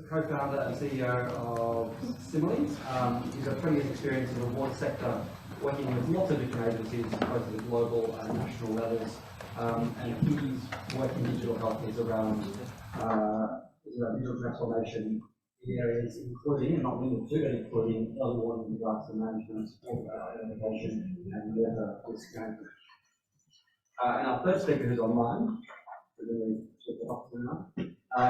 Co-founder and CEO of Similie. He's got 20 years experience in the reward sector, working with lots of different agencies, both at the global and national levels. And he's working in digital health is around digital transformation in areas including, and not limited to, but including early warning, disaster management, identification, and weather risk management. And our third speaker who's online,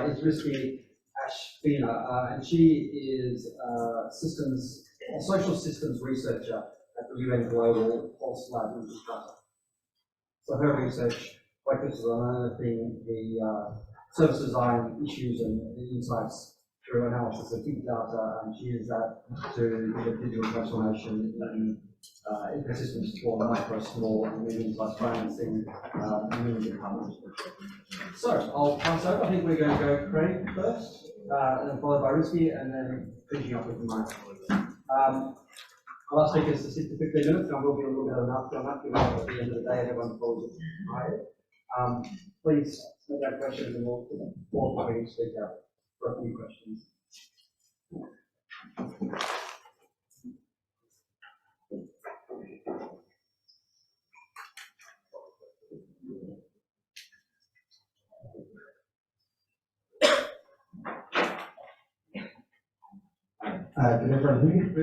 is Rizqi Ashfina, and she is a social systems researcher at the UN Global Pulse Lab in Jakarta. So her research focuses on unearthing the service design issues and the insights through analysis of big data, and she uses that to do digital transformation in ecosystems for micro, small, and medium-sized financing millions of companies. So I'll pass over. I think we're going to go Craig first, and then followed by Rizqi, and then finishing up with Mike. Our last speaker is to sit for 15 minutes, and I will be a little bit of an after that, because at the end of the day, everyone's probably tired. Please make out questions, and we'll probably speak out for a few questions. Can everyone hear me?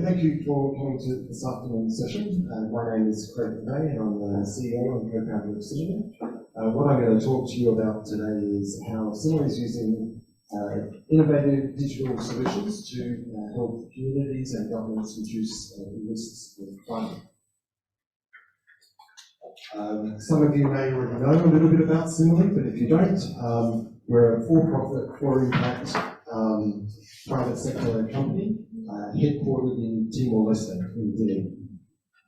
Thank you for coming to this afternoon's session. My name is Craig McVeigh, and I'm the CEO and co-founder of Similie. What I'm going to talk to you about today is how Similie is using innovative digital solutions to help communities and governments reduce the risks of climate. Some of you may already know a little bit about Similie, but if you don't, we're a for-profit, for-impact private sector company headquartered in Timor-Leste, in Dili.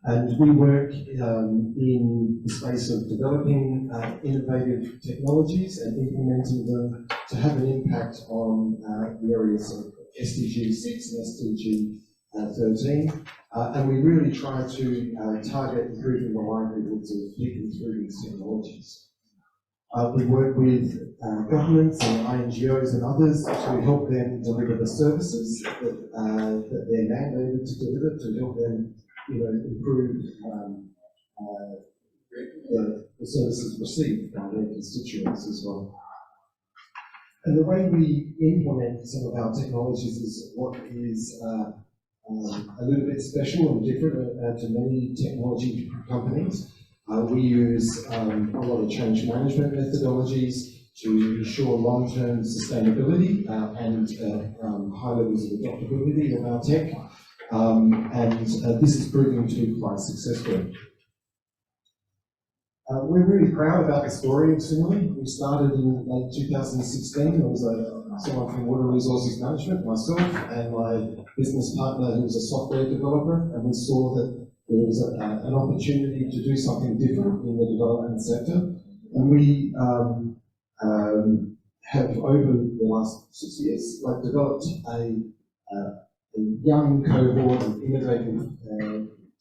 And we work in the space of developing innovative technologies and implementing them to have an impact on the areas of SDG 6 and SDG 13. And we really try to target improving the livelihoods of people through these technologies. We work with governments and NGOs and others to help them deliver the services that they're mandated to deliver, to help them, improve the services received by their constituents as well. And the way we implement some of our technologies is what is a little bit special and different to many technology companies. We use a lot of change management methodologies to ensure long-term sustainability and high levels of adaptability of our tech. And this is proving to be quite successful. We're really proud about the story of Similie. We started in late 2016. I was someone from Water Resources Management, myself, and my business partner who was a software developer, and we saw that there was an opportunity to do something different in the development sector. And we have, over the last 6 years, developed a young cohort of innovative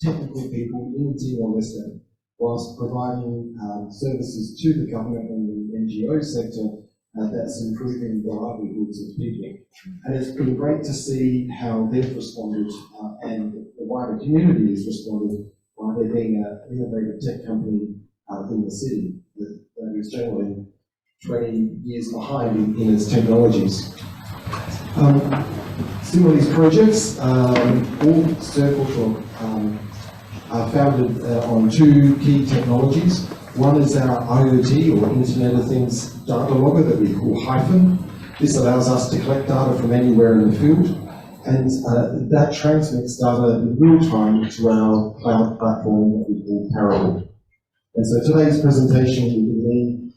technical people in Timor-Leste, whilst providing services to the government and the NGO sector that's improving the livelihoods of people. And it's been great to see how they've responded and the wider community has responded by there being an innovative tech company in the city that is generally 20 years behind in its technologies. Similie's projects all circle are founded on two key technologies. One is our IoT, or Internet of Things data logger, that we call Hyphen. This allows us to collect data from anywhere in the field, and that transmits data in real time to our cloud platform that we call Parallel. And so today's presentation will be me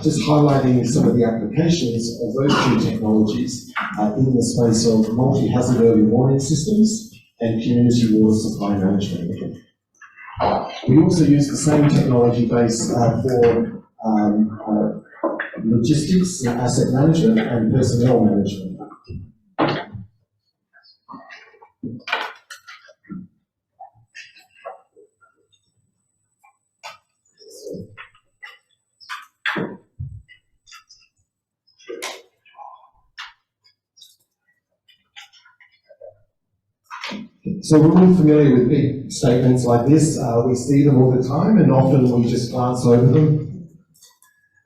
just highlighting some of the applications of those two technologies in the space of multi-hazard early warning systems and community water supply management. We also use the same technology base for logistics, asset management, and personnel management. So we're all familiar with big statements like this. We see them all the time, and often we just glance over them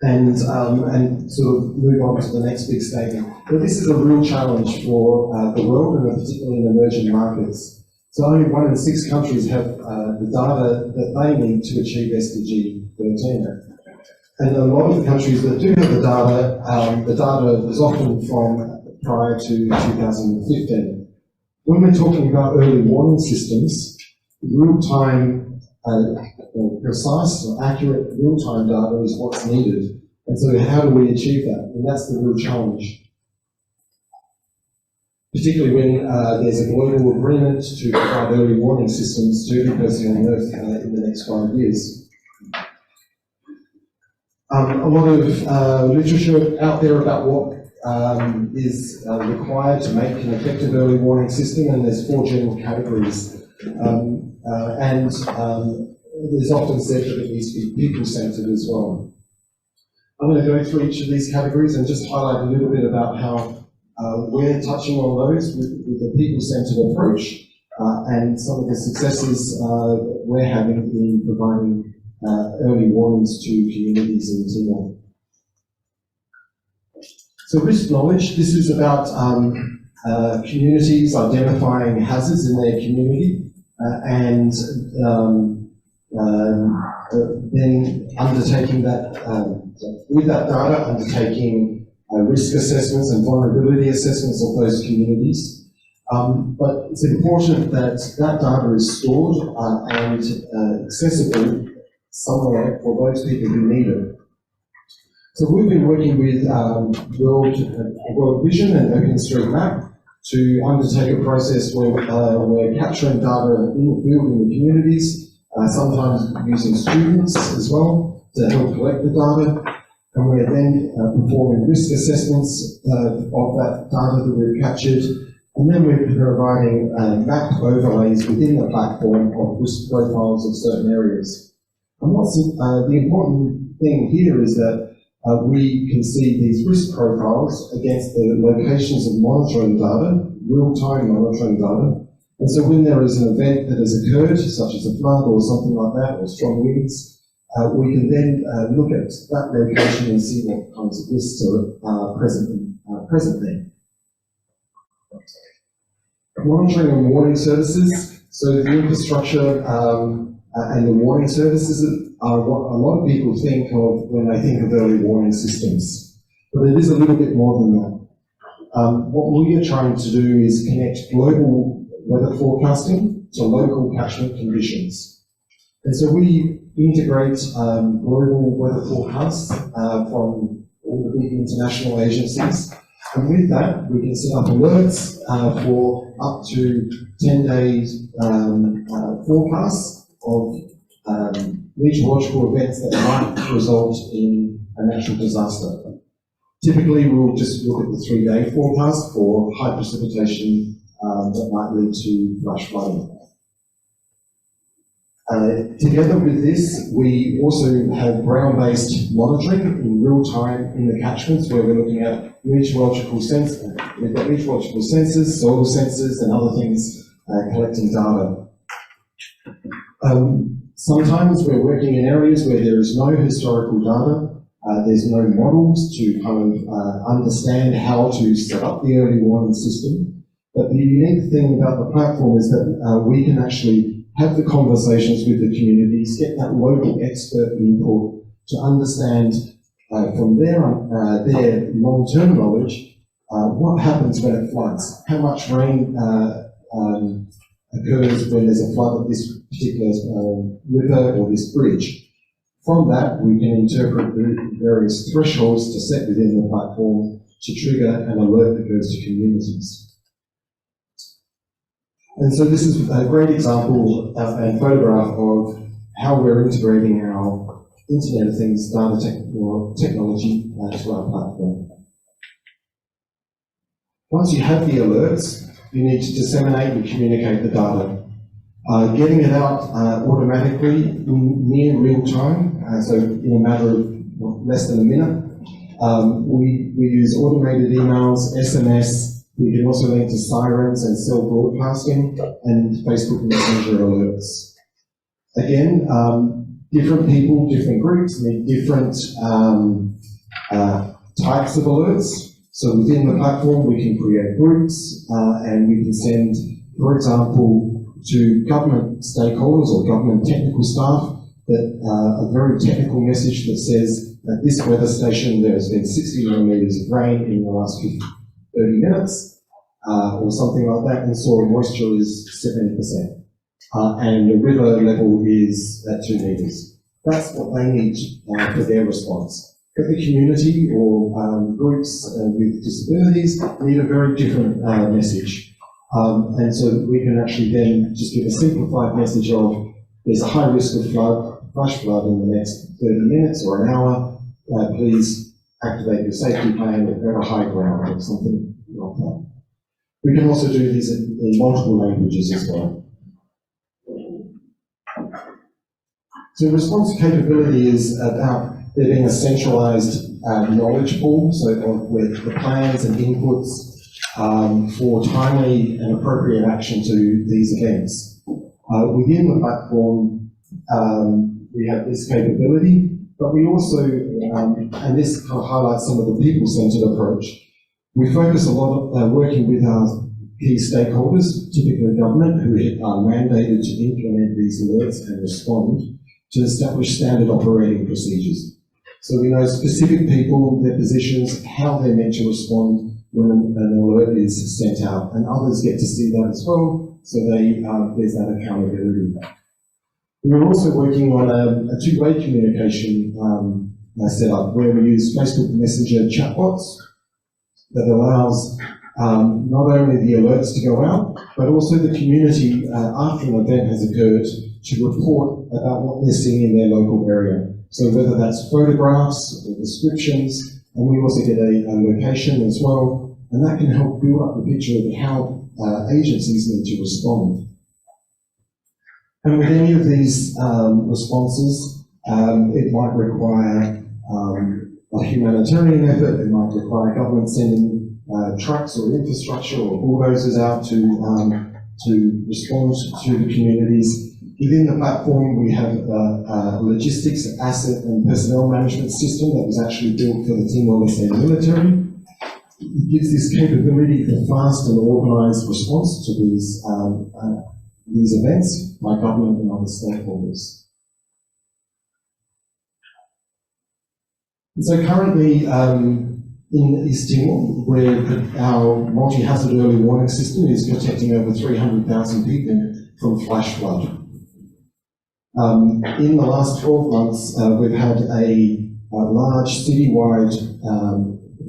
and sort of move on to the next big statement. But this is a real challenge for the world, and particularly in emerging markets. So only 1 in 6 countries have the data that they need to achieve SDG 13. And a lot of the countries that do have the data is often from prior to 2015. When we're talking about early warning systems, real-time, precise or accurate real-time data is what's needed. And so how do we achieve that? And that's the real challenge. Particularly when there's a global agreement to provide early warning systems to every person on Earth in the next 5 years. A lot of literature out there about what is required to make an effective early warning system, and there's 4 general categories. There's often said that it needs to be people-centered as well. I'm going to go through each of these categories and just highlight a little bit about how we're touching on those with the people-centered approach and some of the successes we're having in providing early warnings to communities in Timor. So risk knowledge, this is about communities identifying hazards in their community and then undertaking that, with that data, undertaking risk assessments and vulnerability assessments of those communities. But it's important that that data is stored and accessible somewhere for those people who need it. So we've been working with World Vision and OpenStreetMap to undertake a process where we're capturing data in the field in the communities, sometimes using students as well to help collect the data. And we're then performing risk assessments of that data that we've captured. And then we're providing map overlays within the platform of risk profiles of certain areas. And what's the important thing here is that we can see these risk profiles against the locations of monitoring data, real-time monitoring data. And so when there is an event that has occurred, such as a flood or something like that, or strong winds, we can then look at that location and see what kinds of risks are present there. Monitoring and warning services. So the infrastructure and the warning services are what a lot of people think of when they think of early warning systems. But it is a little bit more than that. What we are trying to do is connect global weather forecasting to local catchment conditions. And so we integrate global weather forecasts from all the big international agencies. And with that, we can set up alerts for up to 10 days forecasts of meteorological events that might result in a natural disaster. Typically, we'll just look at the 3-day forecast for high precipitation that might lead to flash flooding. Together with this, we also have ground-based monitoring in real time in the catchments where we're looking at meteorological sensors. We've got meteorological sensors, soil sensors, and other things collecting data. Sometimes we're working in areas where there is no historical data, there's no models to kind of understand how to set up the early warning system. But the unique thing about the platform is that we can actually have the conversations with the communities, get that local expert input to understand from their long-term knowledge what happens when it floods, how much rain occurs when there's a flood of this particular river or this bridge. From that, we can interpret the various thresholds to set within the platform to trigger an alert that goes to communities. And so this is a great example and photograph of how we're integrating our Internet of Things data technology to our platform. Once you have the alerts, you need to disseminate and communicate the data. Getting it out automatically in near real time, so in a matter of less than a minute. We use automated emails, SMS, We can also link to sirens and cell broadcasting and Facebook Messenger alerts. Again, different people, different groups need different types of alerts. So within the platform, we can create groups and we can send, for example, to government stakeholders or government technical staff that a very technical message that says at this weather station there has been 60 millimetres of rain in the last 30 minutes or something like that, and soil moisture is 70%. And the river level is at 2 metres. That's what they need for their response. But the community or groups with disabilities need a very different message. And so we can actually then just give a simplified message of there's a high risk of flash flood in the next 30 minutes or an hour. Please activate your safety plan or go to high ground or something like that. We can also do these in multiple languages as well. So response capability is about there being a centralized knowledge pool, so with the plans and inputs for timely and appropriate action to these events. Within the platform, we have this capability, but we also, and this kind of highlights some of the people-centered approach, we focus a lot on working with our key stakeholders, typically government, who are mandated to implement these alerts and respond to establish standard operating procedures. So we know specific people, their positions, how they're meant to respond when an alert is sent out, and others get to see that as well, so there's that accountability. We're also working on a two-way communication setup where we use Facebook Messenger chatbots that allows not only the alerts to go out, but also the community after an event has occurred to report about what they're seeing in their local area. So whether that's photographs or descriptions, and we also get a location as well, and that can help build up the picture of how agencies need to respond. And with any of these responses, it might require a humanitarian effort, it might require government sending trucks or infrastructure or bulldozers out to respond to the communities. Within the platform, we have a logistics, asset and personnel management system that was actually built for the Timor-Leste military. It gives this capability for fast and organised response to these events by government and other stakeholders. And so currently, in East Timor, where our multi-hazard early warning system is protecting over 300,000 people from flash flood. In the last 12 months, we've had a large citywide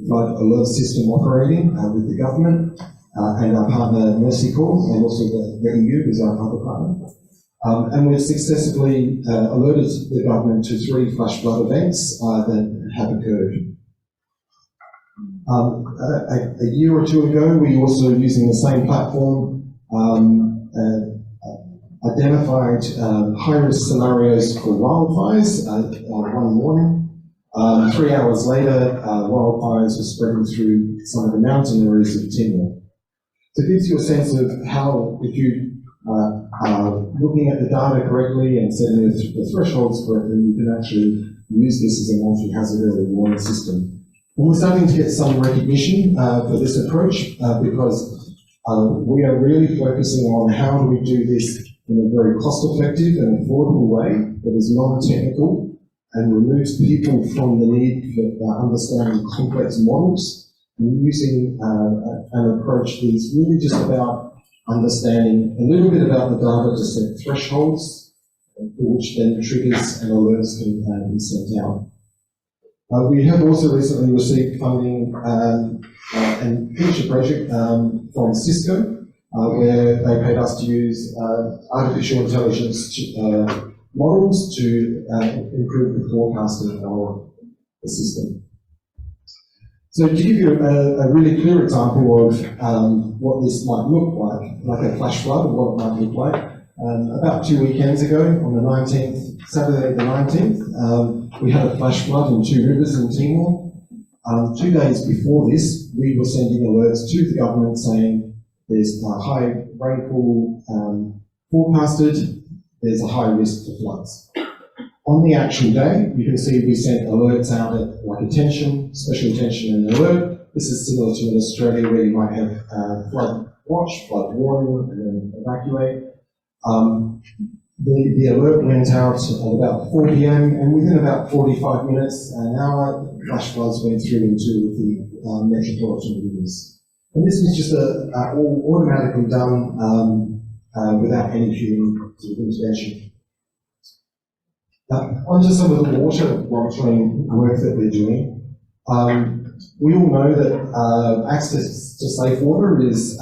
flood alert system operating with the government and our partner Maesy, and also the EU is our other partner. And we've successfully alerted the government to 3 flash flood events that have occurred. A year or two ago, we also, using the same platform, identified high-risk scenarios for wildfires one morning. 3 hours later, wildfires were spreading through some of the mountain areas of Timor. So it gives you a sense of how, if you are looking at the data correctly and setting the thresholds correctly, you can actually use this as a multi-hazard early warning system. And we're starting to get some recognition for this approach because we are really focusing on how do we do this in a very cost-effective and affordable way that is non-technical and removes people from the need for understanding complex models and using an approach that is really just about understanding a little bit about the data to set thresholds, which then triggers and alerts can be sent out. We have also recently received funding and finished a project from Cisco, where they paid us to use artificial intelligence models to improve the forecasting of the system. So to give you a really clear example of what this might look like a flash flood, or what it might look like, about 2 weekends ago, on the 19th, Saturday the 19th, we had a flash flood in 2 rivers in Timor. 2 days before this, we were sending alerts to the government saying there's a high rainfall forecasted, there's a high risk for floods. On the actual day, you can see we sent alerts out at like attention, special attention and alert. This is similar to in Australia where you might have flood watch, flood warning, and then evacuate. The alert went out at about 4 p.m. and within about 45 minutes, an hour, flash floods went through into the metropolitan rivers. And this was just all automatically done without any human intervention. Onto some of the water monitoring work that we're doing. We all know that access to safe water is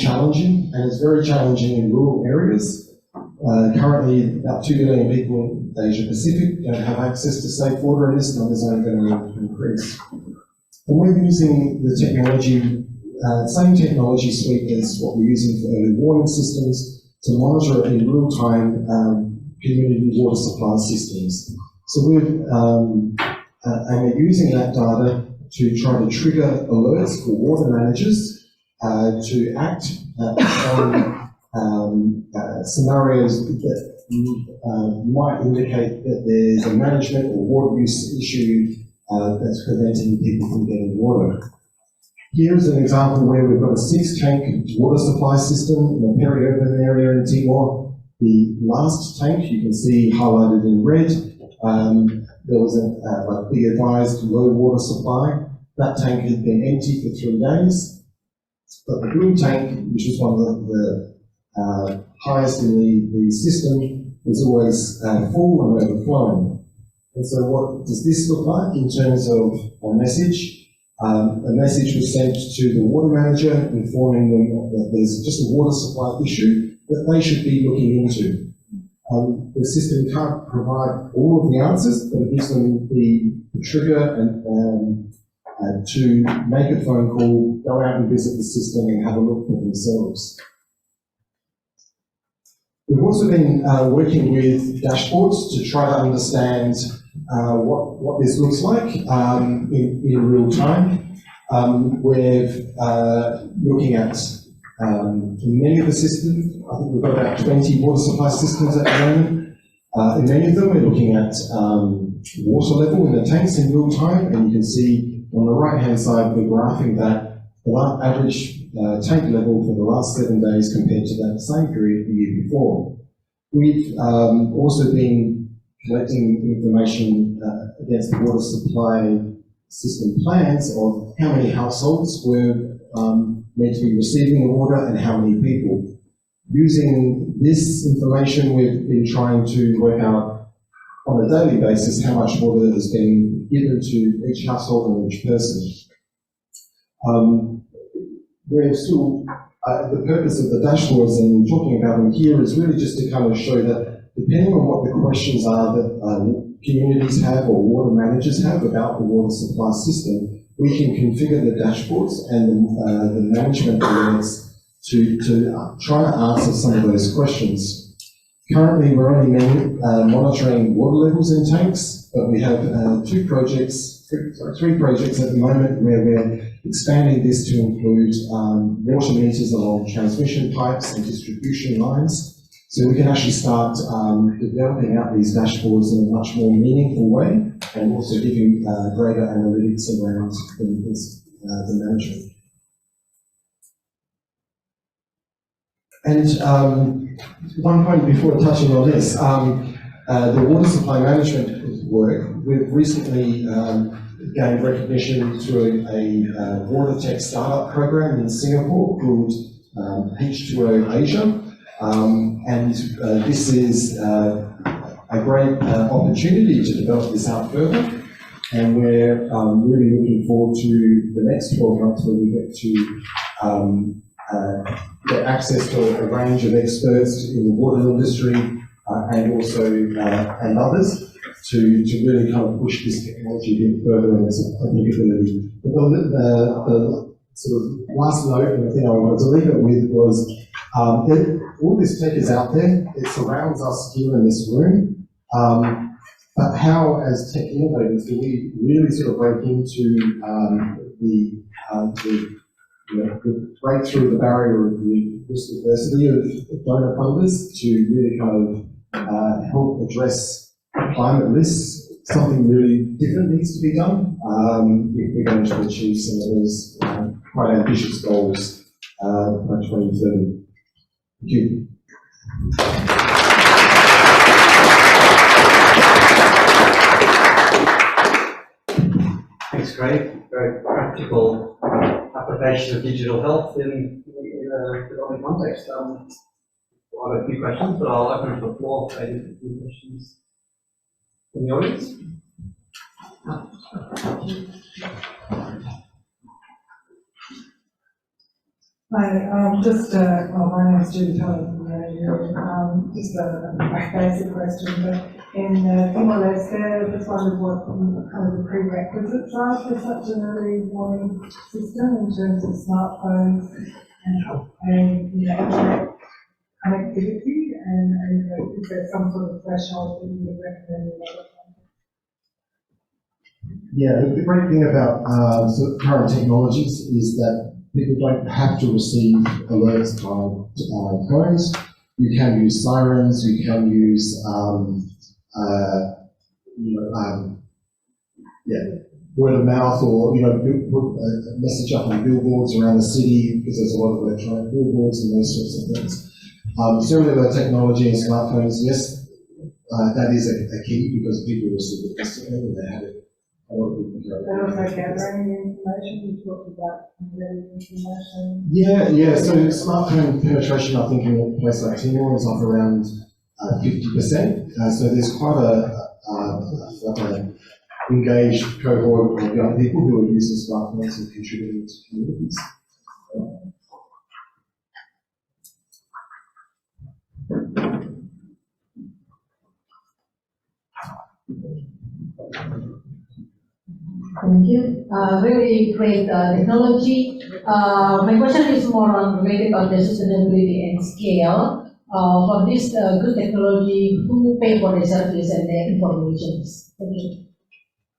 challenging, and it's very challenging in rural areas. Currently, about 2 million people in Asia Pacific don't have access to safe water, and this number is only going to increase. And we're using the technology, same technology suite as what we're using for early warning systems to monitor in real time community water supply systems. So and we're using that data to try to trigger alerts for water managers to act on scenarios that might indicate that there's a management or water use issue that's preventing people from getting water. Here's an example where we've got a 6-tank water supply system in a peri-urban area in Timor. The last tank you can see highlighted in red. There was the advised low water supply. That tank had been empty for 3 days. But the green tank, which was one of the highest in the system, was always full and overflowing. And so what does this look like in terms of a message? A message was sent to the water manager informing them that there's just a water supply issue that they should be looking into. The system can't provide all of the answers, but it gives them the trigger and to make a phone call, go out and visit the system and have a look for themselves. We've also been working with dashboards to try to understand what this looks like in real time. We're looking at many of the systems. I think we've got about 20 water supply systems at the moment. In many of them, we're looking at water level in the tanks in real time, and you can see on the right-hand side, we're graphing that the average tank level for the last 7 days compared to that same period the year before. We've also been collecting information against the water supply system plans of how many households were meant to be receiving the water and how many people. Using this information, we've been trying to work out on a daily basis how much water has been given to each household and each person. We're still, the purpose of the dashboards and talking about them here is really just to kind of show that depending on what the questions are that communities have or water managers have about the water supply system, we can configure the dashboards and the management alerts to try to answer some of those questions. Currently, we're only monitoring water levels in tanks, but we have 3 projects at the moment where we're expanding this to include water meters along transmission pipes and distribution lines. So we can actually start developing out these dashboards in a much more meaningful way and also giving greater analytics around the management. And one point before touching on this, the water supply management work, we've recently gained recognition through a water tech startup program in Singapore called H2O Asia. And this is a great opportunity to develop this out further. And we're really looking forward to the next 12 months where we get to get access to a range of experts in the water industry and also and others to really kind of push this technology a bit further in its applicability. But the sort of last note and the thing I wanted to leave it with was all this tech is out there, it surrounds us here in this room, but how as tech innovators do we really sort of break into to break through the barrier of the risk diversity of donor funders to really kind of help address climate risks. Something really different needs to be done if we're going to achieve some of those quite ambitious goals by 2030. Thank you. Thanks, Craig. Very practical application of digital health in a developing context. I have a few questions, but I'll open it to the floor for any questions from the audience. Hi, my name is Judy Tully from the AU. Just a basic question, but in Timor-Leste, I just wondered what kind of the prerequisites are for such an early warning system in terms of smartphones and internet connectivity, and is there some sort of threshold that you would recommend in other countries? Yeah, the great thing about sort of current technologies is that people don't have to receive alerts by phones. You can use sirens, you can use word of mouth, or put a message up on billboards around the city, because there's a lot of electronic billboards and those sorts of things. Cellular technology and smartphones, yes, that is a key, because people receive it instantly and they have it. A lot of people carry it. And also gathering information, you talked about getting information. Yeah, so smartphone penetration, I think, in a place like Timor is up around 50%. So there's quite a engaged cohort of young people who are using smartphones and contributing to communities. Thank you. Really great technology. My question is more on related on the sustainability and scale. For this good technology, who pay for the service and the information? Thank you.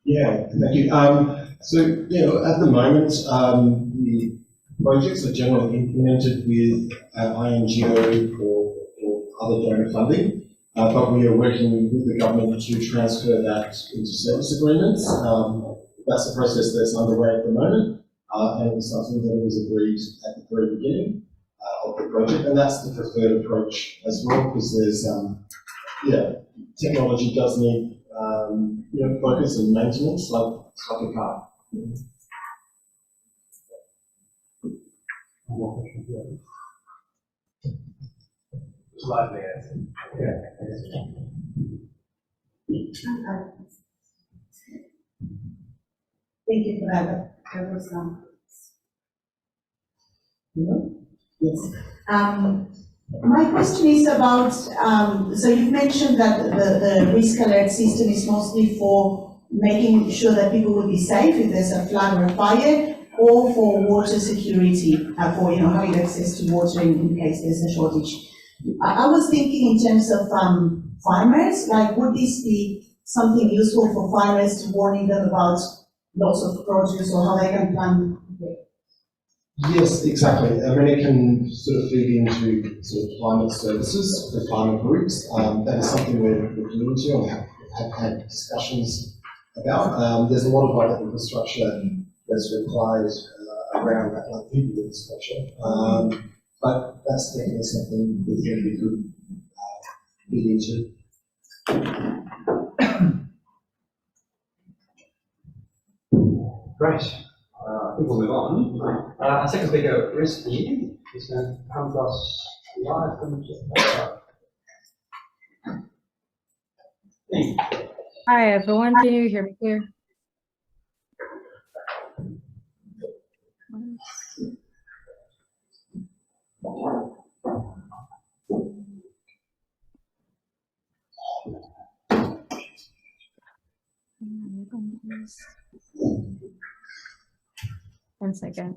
Yeah, thank you. At the moment, the projects are generally implemented with INGO or other donor funding. But we are working with the government to transfer that into service agreements. That's a process that's underway at the moment, and it's something that was agreed at the very beginning of the project, and that's the preferred approach as well, because there's, technology does need, focus and maintenance like a car. Lively, yeah. Thank you for that. That was Yes. my question is about, so you've mentioned that the risk alert system is mostly for making sure that people will be safe if there's a flood or a fire, or for water security, for having access to water in case there's a shortage. I was thinking in terms of farmers, like would this be something useful for farmers, to warning them about loss of produce or how they can plan? Yes, exactly. I mean, it can sort of feed into sort of climate services for climate groups. That is something we're looking into and have had discussions about. There's a lot of other infrastructure that's required around that, like people infrastructure. But that's definitely something that we could feed into. Great. I think we'll move on. Our second speaker, Rizqi, is going to come to us live from Jakarta. Hi everyone, can you hear me clear? One second.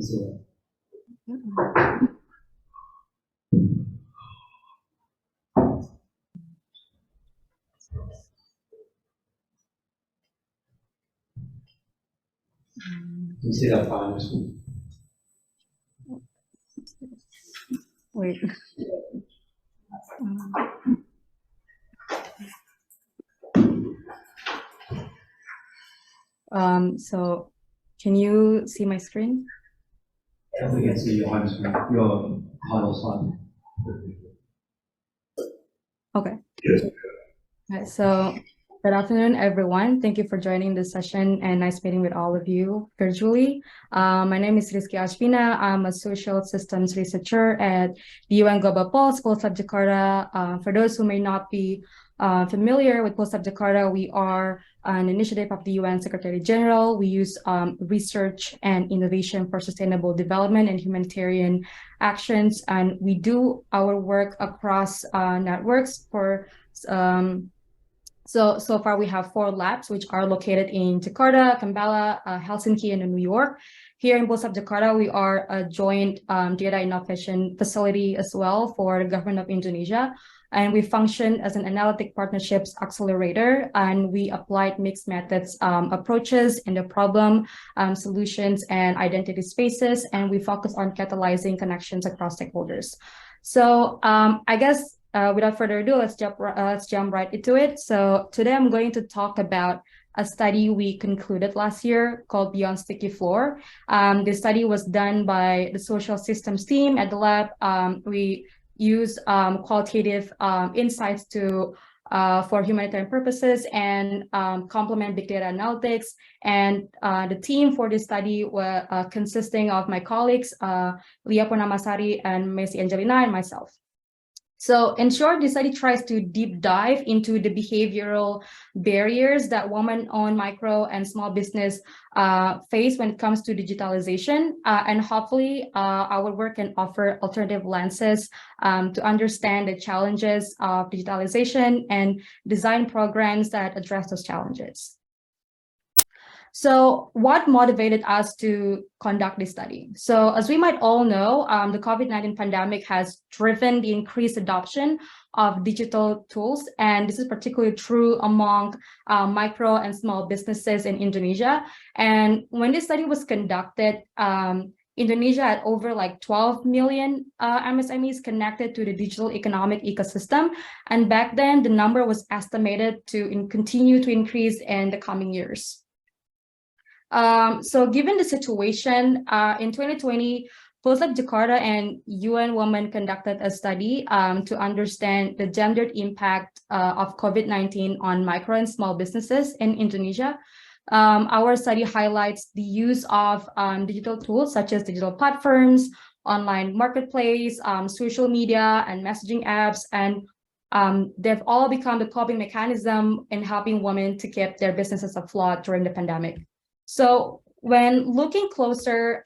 see it. You see that fine. Wait. So can you see my screen? Yeah, we can see your home screen, your title slide. Okay. Alright, so good afternoon, everyone. Thank you for joining this session and nice meeting with all of you virtually. My name is Rizqi Ashfina. I'm a social systems researcher at the UN Global Pulse, Pulse Lab Jakarta. For those who may not be familiar with Pulse Lab Jakarta, we are an initiative of the UN Secretary General. We use research and innovation for sustainable development and humanitarian actions, and we do our work across networks for so far we have 4 labs which are located in Jakarta, Kampala, Helsinki, and in New York. Here in Pulse Lab Jakarta, we are a joint data innovation facility as well for the government of Indonesia. And we function as an analytic partnerships accelerator, and we applied mixed methods approaches in the problem, solutions, and identity spaces, and we focus on catalyzing connections across stakeholders. So I guess without further ado, let's jump right into it. So today I'm going to talk about a study we concluded last year called Beyond Sticky Floor. This study was done by the social systems team at the lab. We use qualitative insights to for humanitarian purposes and complement big data analytics. And the team for this study were consisting of my colleagues, Purnamasari and Maesy, Angelina, and myself. So in short, this study tries to deep dive into the behavioral barriers that women-owned micro and small business face when it comes to digitalization. And hopefully our work can offer alternative lenses to understand the challenges of digitalization and design programs that address those challenges. So what motivated us to conduct this study? So as we might all know, the COVID-19 pandemic has driven the increased adoption of digital tools. And this is particularly true among micro and small businesses in Indonesia. And when this study was conducted, Indonesia had over like 12 million MSMEs connected to the digital economic ecosystem. And back then, the number was estimated to continue to increase in the coming years. So given the situation, in 2020, Pulse Lab Jakarta and UN Women conducted a study to understand the gendered impact of COVID-19 on micro and small businesses in Indonesia. Our study highlights the use of digital tools such as digital platforms, online marketplace, social media, and messaging apps, and they've all become the coping mechanism in helping women to keep their businesses afloat during the pandemic. So when looking closer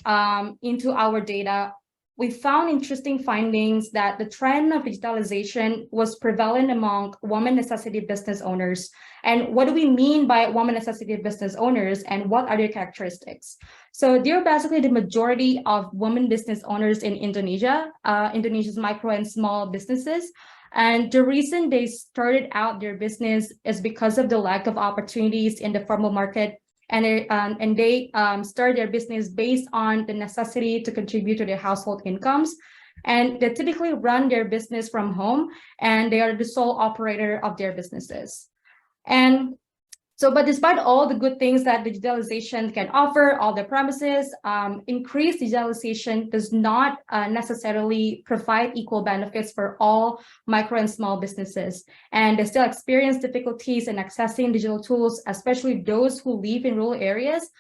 into our data, we found interesting findings that the trend of digitalization was prevalent among women necessity business owners. And what do we mean by women necessity business owners, and what are their characteristics? So they're basically the majority of women business owners in Indonesia, Indonesia's micro and small businesses. And the reason they started out their business is because of the lack of opportunities in the formal market. And they start their business based on the necessity to contribute to their household incomes. And they typically run their business from home, and they are the sole operator of their businesses. And so, but despite all the good things that digitalization can offer, all the promises, increased digitalization does not necessarily provide equal benefits for all micro and small businesses. And they still experience difficulties in accessing digital tools, especially those who live in rural areas.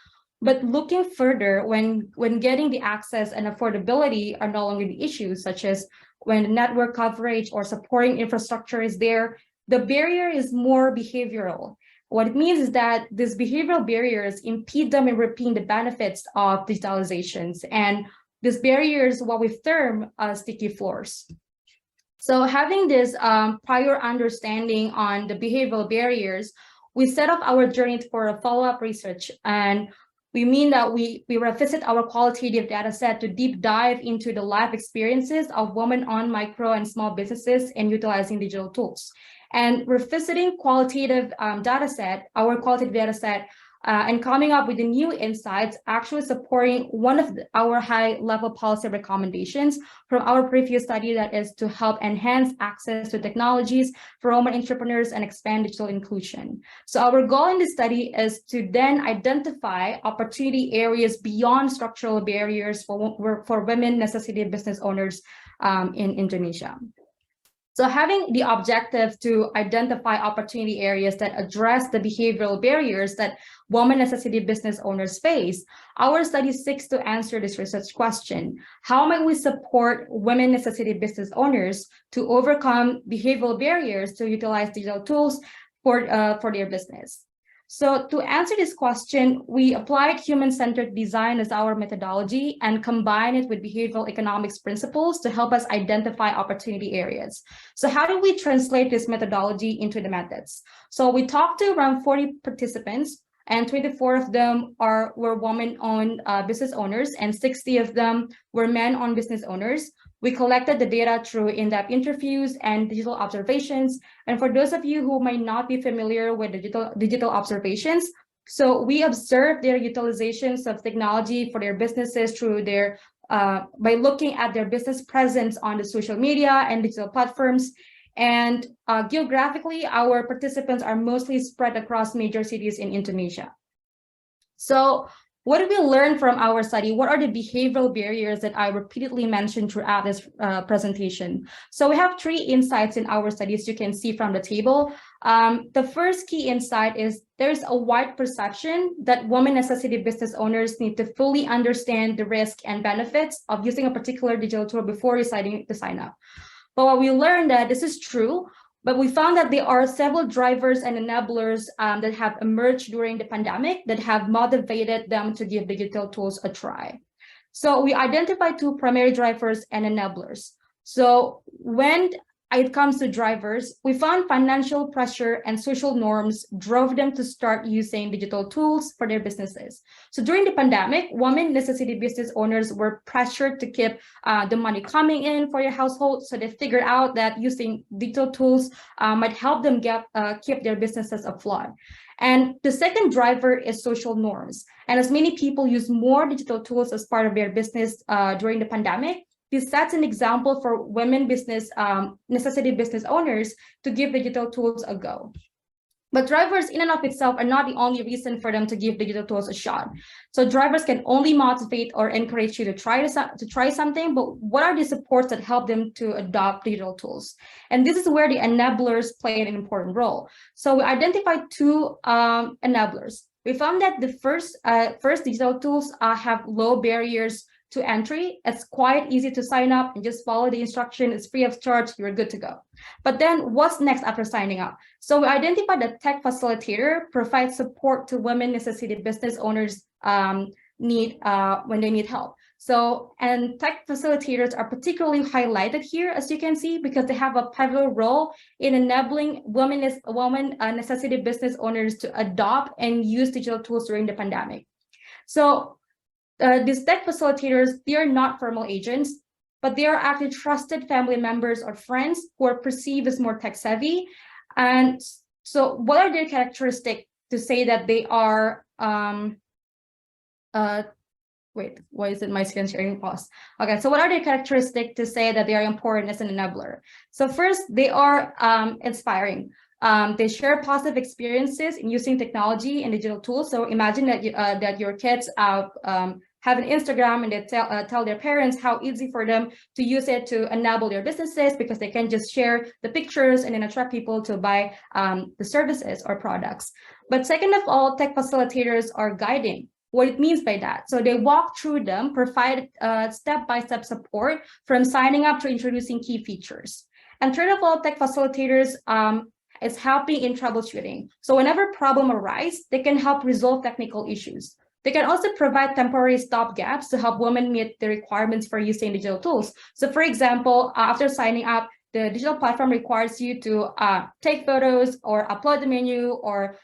But looking further, when getting the access and affordability are no longer the issues, such as when the network coverage or supporting infrastructure is there, the barrier is more behavioral. What it means is that these behavioral barriers impede them in reaping the benefits of digitalizations. And these barriers, what we term sticky floors. So having this prior understanding on the behavioral barriers, we set up our journey for a follow-up research. And We mean that we revisit our qualitative data set to deep dive into the life experiences of women on micro and small businesses and utilizing digital tools. And revisiting qualitative data set, our qualitative data set, and coming up with the new insights, actually supporting one of our high-level policy recommendations from our previous study, that is to help enhance access to technologies for women entrepreneurs and expand digital inclusion. So our goal in this study is to then identify opportunity areas beyond structural barriers for women necessity business owners in Indonesia. So having the objective to identify opportunity areas that address the behavioral barriers that women necessity business owners face, our study seeks to answer this research question. How might we support women necessity business owners to overcome behavioral barriers to utilize digital tools for their business? So to answer this question, we applied human-centered design as our methodology and combine it with behavioral economics principles to help us identify opportunity areas. So how do we translate this methodology into the methods? So we talked to around 40 participants, and 24 of them were women-owned business owners, and 60 of them were men-owned business owners. We collected the data through in-depth interviews and digital observations. And for those of you who might not be familiar with digital observations, so we observed their utilizations of technology for their businesses through their by looking at their business presence on the social media and digital platforms. And geographically, our participants are mostly spread across major cities in Indonesia. So what did we learn from our study? What are the behavioral barriers that I repeatedly mentioned throughout this presentation? So we have 3 insights in our studies, you can see from the table. The first key insight is there's a wide perception that women necessity business owners need to fully understand the risk and benefits of using a particular digital tool before deciding to sign up. But what we learned that this is true, but we found that there are several drivers and enablers that have emerged during the pandemic that have motivated them to give digital tools a try. So we identified 2 primary drivers and enablers. So when it comes to drivers, we found financial pressure and social norms drove them to start using digital tools for their businesses. So during the pandemic, women necessity business owners were pressured to keep the money coming in for their household. So they figured out that using digital tools might help them keep their businesses afloat. And the second driver is social norms. And as many people use more digital tools as part of their business during the pandemic, this sets an example for women necessity business owners to give digital tools a go. But drivers in and of itself are not the only reason for them to give digital tools a shot. So drivers can only motivate or encourage you to try something, but what are the supports that help them to adopt digital tools? And this is where the enablers play an important role. So we identified 2 enablers. We found that the first digital tools have low barriers to entry. It's quite easy to sign up and just follow the instruction. It's free of charge. You're good to go. But then what's next after signing up? So we identified that tech facilitator provides support to women necessity business owners when they need help. So, and tech facilitators are particularly highlighted here, as you can see, because they have a pivotal role in enabling women necessity business owners to adopt and use digital tools during the pandemic. So these tech facilitators, they are not formal agents, but they are actually trusted family members or friends who are perceived as more tech savvy. And so what are their characteristics to say that they are, wait, why is it my screen sharing pause? Okay, so what are their characteristics to say that they are important as an enabler? So first, they are inspiring. They share positive experiences in using technology and digital tools. So imagine that your kids have an Instagram and they tell their parents how easy for them to use it to enable their businesses, because they can just share the pictures and then attract people to buy the services or products. But second of all, tech facilitators are guiding. What it means by that. So they walk through them, provide step-by-step support from signing up to introducing key features. And third of all, tech facilitators is helping in troubleshooting. So whenever problem arises, they can help resolve technical issues. They can also provide temporary stopgaps to help women meet the requirements for using digital tools. So for example, after signing up, the digital platform requires you to take photos or upload the menu or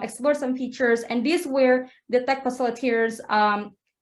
explore some features. And this is where the tech facilitators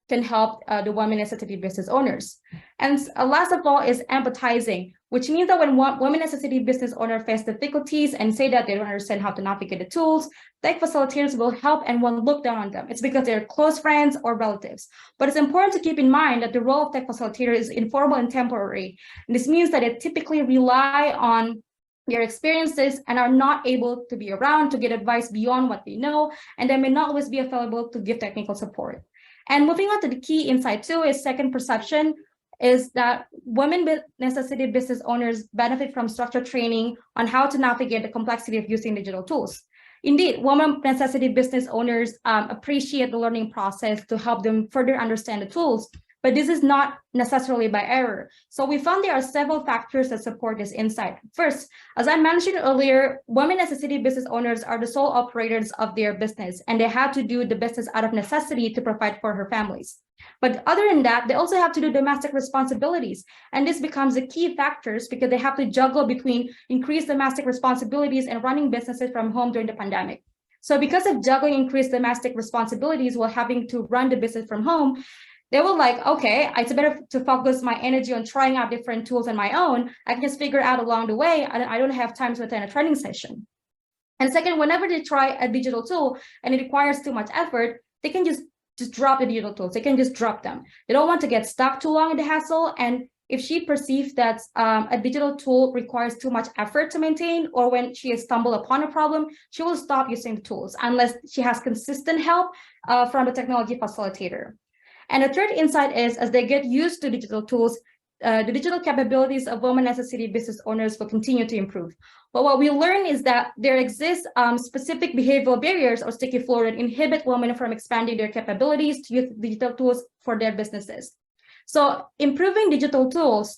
can help the women necessity business owners. And last of all is empathizing, which means that when women necessity business owner face difficulties and say that they don't understand how to navigate the tools, tech facilitators will help and won't look down on them. It's because they're close friends or relatives. But it's important to keep in mind that the role of tech facilitator is informal and temporary. And this means that they typically rely on their experiences and are not able to be around to get advice beyond what they know, and they may not always be available to give technical support. And moving on to the key insight too is second perception, is that women necessity business owners benefit from structured training on how to navigate the complexity of using digital tools. Indeed, women necessity business owners appreciate the learning process to help them further understand the tools, but this is not necessarily by error. So we found there are several factors that support this insight. First, as I mentioned earlier, women necessity business owners are the sole operators of their business, and they have to do the business out of necessity to provide for her families. But other than that, they also have to do domestic responsibilities. And this becomes the key factors because they have to juggle between increased domestic responsibilities and running businesses from home during the pandemic. So because of juggling increased domestic responsibilities while having to run the business from home, they were like, okay, it's better to focus my energy on trying out different tools on my own. I can just figure out along the way. I don't have time to attend a training session. And second, whenever they try a digital tool and it requires too much effort, they can just drop the digital tools. They can just drop them. They don't want to get stuck too long in the hassle. And if she perceives that a digital tool requires too much effort to maintain, or when she has stumbled upon a problem, she will stop using the tools unless she has consistent help from a technology facilitator. And the third insight is, as they get used to digital tools, the digital capabilities of women necessity business owners will continue to improve. But what we learn is that there exists specific behavioral barriers or sticky floor that inhibit women from expanding their capabilities to use digital tools for their businesses. So improving digital tools,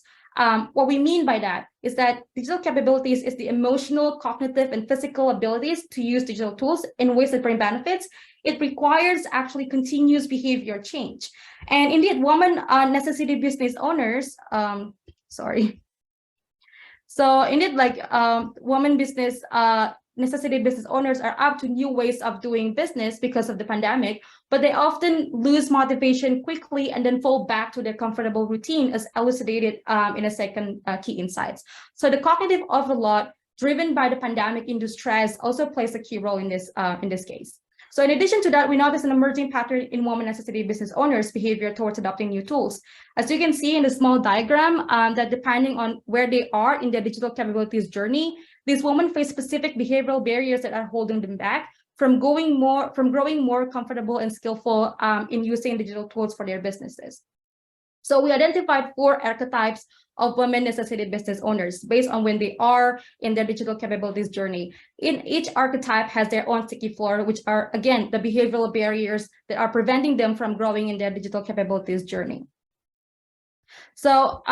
what we mean by that is that digital capabilities is the emotional, cognitive, and physical abilities to use digital tools in ways that bring benefits. It requires actually continuous behavior change. And indeed, women necessity business owners, So indeed, like women business necessity business owners are up to new ways of doing business because of the pandemic, but they often lose motivation quickly and then fall back to their comfortable routine, as elucidated in a second key insights. So the cognitive overload driven by the pandemic-induced stress also plays a key role in this case. So in addition to that, we notice an emerging pattern in women necessity business owners' behavior towards adopting new tools. As you can see in the small diagram, that depending on where they are in their digital capabilities journey, these women face specific behavioral barriers that are holding them back from growing more comfortable and skillful in using digital tools for their businesses. So we identified 4 archetypes of women necessity business owners based on when they are in their digital capabilities journey. In each archetype has their own sticky floor, which are, again, the behavioral barriers that are preventing them from growing in their digital capabilities journey. So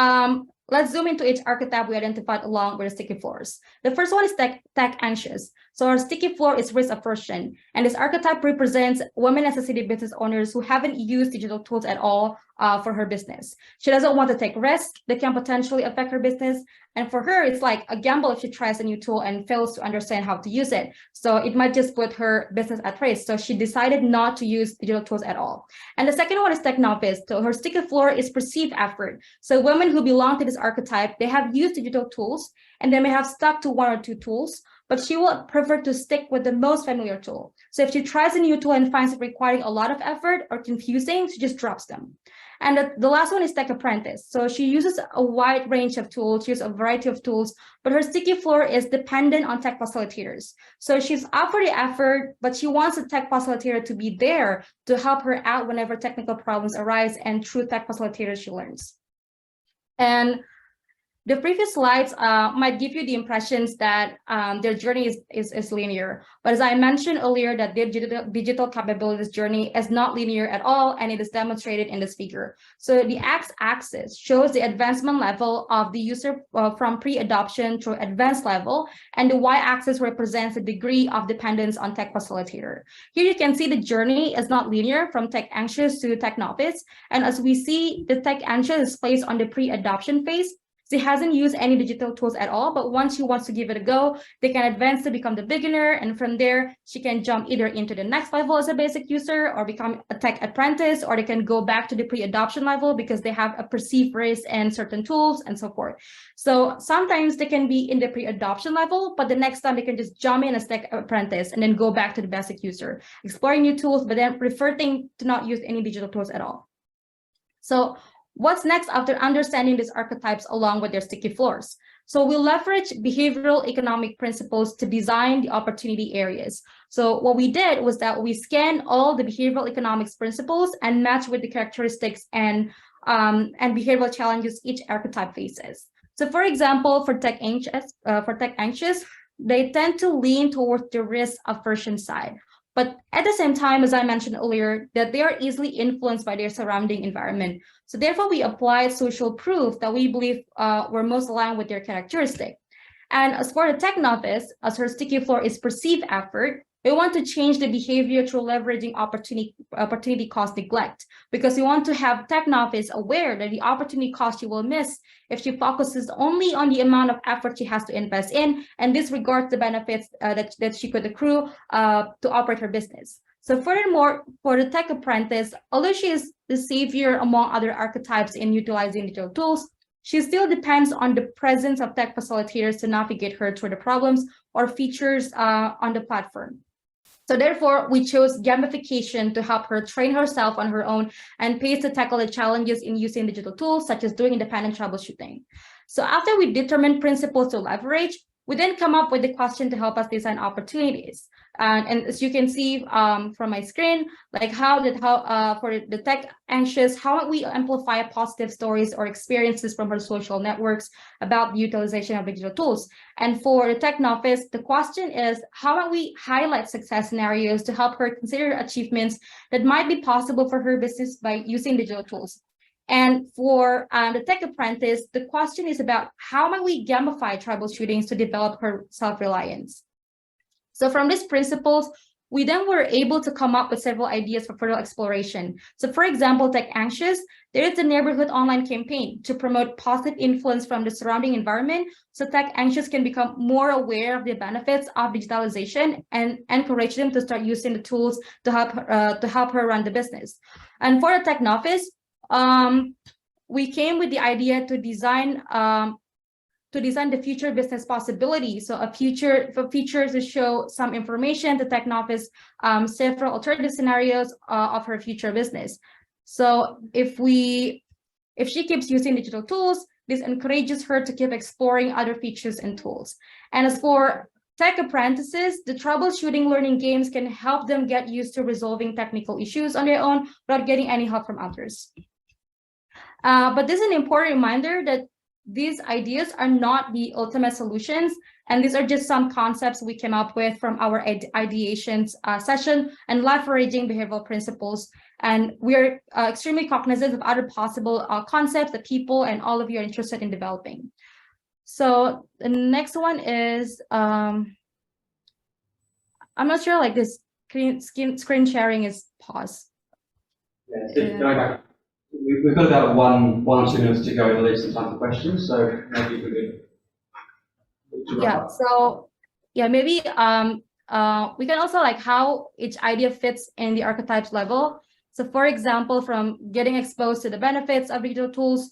let's zoom into each archetype we identified along with the sticky floors. The first one is tech anxious. So our sticky floor is risk aversion. And this archetype represents women necessity business owners who haven't used digital tools at all for her business. She doesn't want to take risks that can potentially affect her business. And for her, it's like a gamble if she tries a new tool and fails to understand how to use it. So it might just put her business at risk. So she decided not to use digital tools at all. And the second one is tech novice. So her sticky floor is perceived effort. So women who belong to this archetype, they have used digital tools and they may have stuck to 1 or 2 tools, but she will prefer to stick with the most familiar tool. So if she tries a new tool and finds it requiring a lot of effort or confusing, she just drops them. And the last one is tech apprentice. So she uses a wide range of tools, she uses a variety of tools, but her sticky floor is dependent on tech facilitators. So she's up for the effort, but she wants a tech facilitator to be there to help her out whenever technical problems arise, and through tech facilitators she learns. And the previous slides might give you the impressions that their journey is linear. But as I mentioned earlier, that their digital capabilities journey is not linear at all, and it is demonstrated in this figure. So the x-axis shows the advancement level of the user from pre-adoption through advanced level, and the y-axis represents the degree of dependence on tech facilitator. Here you can see the journey is not linear from tech anxious to tech novice. And as we see, the tech anxious is placed on the pre-adoption phase. She hasn't used any digital tools at all, but once she wants to give it a go, they can advance to become the beginner. And from there, she can jump either into the next level as a basic user or become a tech apprentice, or they can go back to the pre-adoption level because they have a perceived risk and certain tools and so forth. So sometimes they can be in the pre-adoption level, but the next time they can just jump in as tech apprentice and then go back to the basic user, exploring new tools, but then preferring to not use any digital tools at all. So what's next after understanding these archetypes along with their sticky floors? So we leverage behavioral economic principles to design the opportunity areas. So what we did was that we scanned all the behavioral economics principles and matched with the characteristics and behavioral challenges each archetype faces. So for example, for tech anxious, they tend to lean towards the risk aversion side. But at the same time, as I mentioned earlier, that they are easily influenced by their surrounding environment. So therefore, we applied social proof that we believe were most aligned with their characteristic. And as for the tech novice, as her sticky floor is perceived effort, we want to change the behavior through leveraging opportunity cost neglect, because we want to have tech novice aware that the opportunity cost she will miss if she focuses only on the amount of effort she has to invest in and disregards the benefits that she could accrue to operate her business. So furthermore, for the tech apprentice, although she is the savior among other archetypes in utilizing digital tools, she still depends on the presence of tech facilitators to navigate her through the problems or features on the platform. So therefore, we chose gamification to help her train herself on her own and pace to tackle the challenges in using digital tools, such as doing independent troubleshooting. So after we determine principles to leverage, we then come up with the question to help us design opportunities. And as you can see from my screen, like for the tech anxious, how might we amplify positive stories or experiences from her social networks about the utilization of digital tools? And for the tech novice, the question is, how might we highlight success scenarios to help her consider achievements that might be possible for her business by using digital tools? And for the tech apprentice, the question is about how might we gamify troubleshootings to develop her self-reliance? So from these principles, we then were able to come up with several ideas for further exploration. So for example, tech anxious, there is a neighborhood online campaign to promote positive influence from the surrounding environment, so tech anxious can become more aware of the benefits of digitalization and encourage them to start using the tools to help her run the business. And for the tech novice, we came with the idea to design the future business possibility. So for features to show some information to tech novice, several alternative scenarios of her future business. So if she keeps using digital tools, this encourages her to keep exploring other features and tools. And as for tech apprentices, the troubleshooting learning games can help them get used to resolving technical issues on their own without getting any help from others. But this is an important reminder that these ideas are not the ultimate solutions, and these are just some concepts we came up with from our ideations session and leveraging behavioral principles. And we're extremely cognizant of other possible concepts that people and all of you are interested in developing. So the next one is, I'm not sure, like this screen sharing is paused. Yeah, going back. We've got about one or 2 minutes to go to leave some time for questions, so maybe if we could. Yeah, so yeah, maybe we can also like how each idea fits in the archetypes level. So for example, from getting exposed to the benefits of digital tools,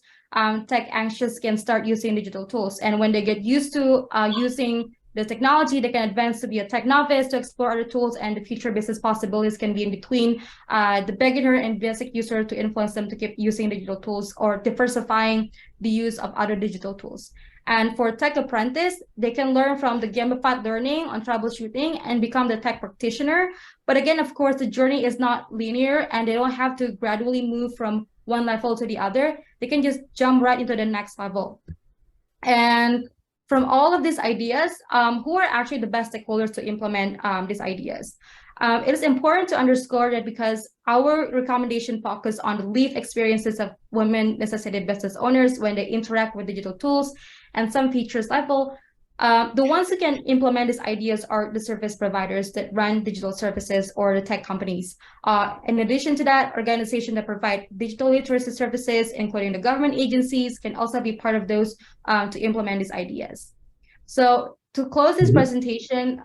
tech anxious can start using digital tools. And when they get used to using the technology, they can advance to be a tech novice to explore other tools, and the future business possibilities can be in between the beginner and basic user to influence them to keep using digital tools or diversifying the use of other digital tools. And for tech apprentice, they can learn from the gamified learning on troubleshooting and become the tech practitioner. But again, of course, the journey is not linear and they don't have to gradually move from one level to the other. They can just jump right into the next level. And from all of these ideas, who are actually the best stakeholders to implement these ideas? It is important to underscore that because our recommendation focus on the lived experiences of women necessitated business owners when they interact with digital tools and some features level, The ones who can implement these ideas are the service providers that run digital services or the tech companies. In addition to that, organizations that provide digital literacy services, including the government agencies, can also be part of those to implement these ideas. So to close this presentation,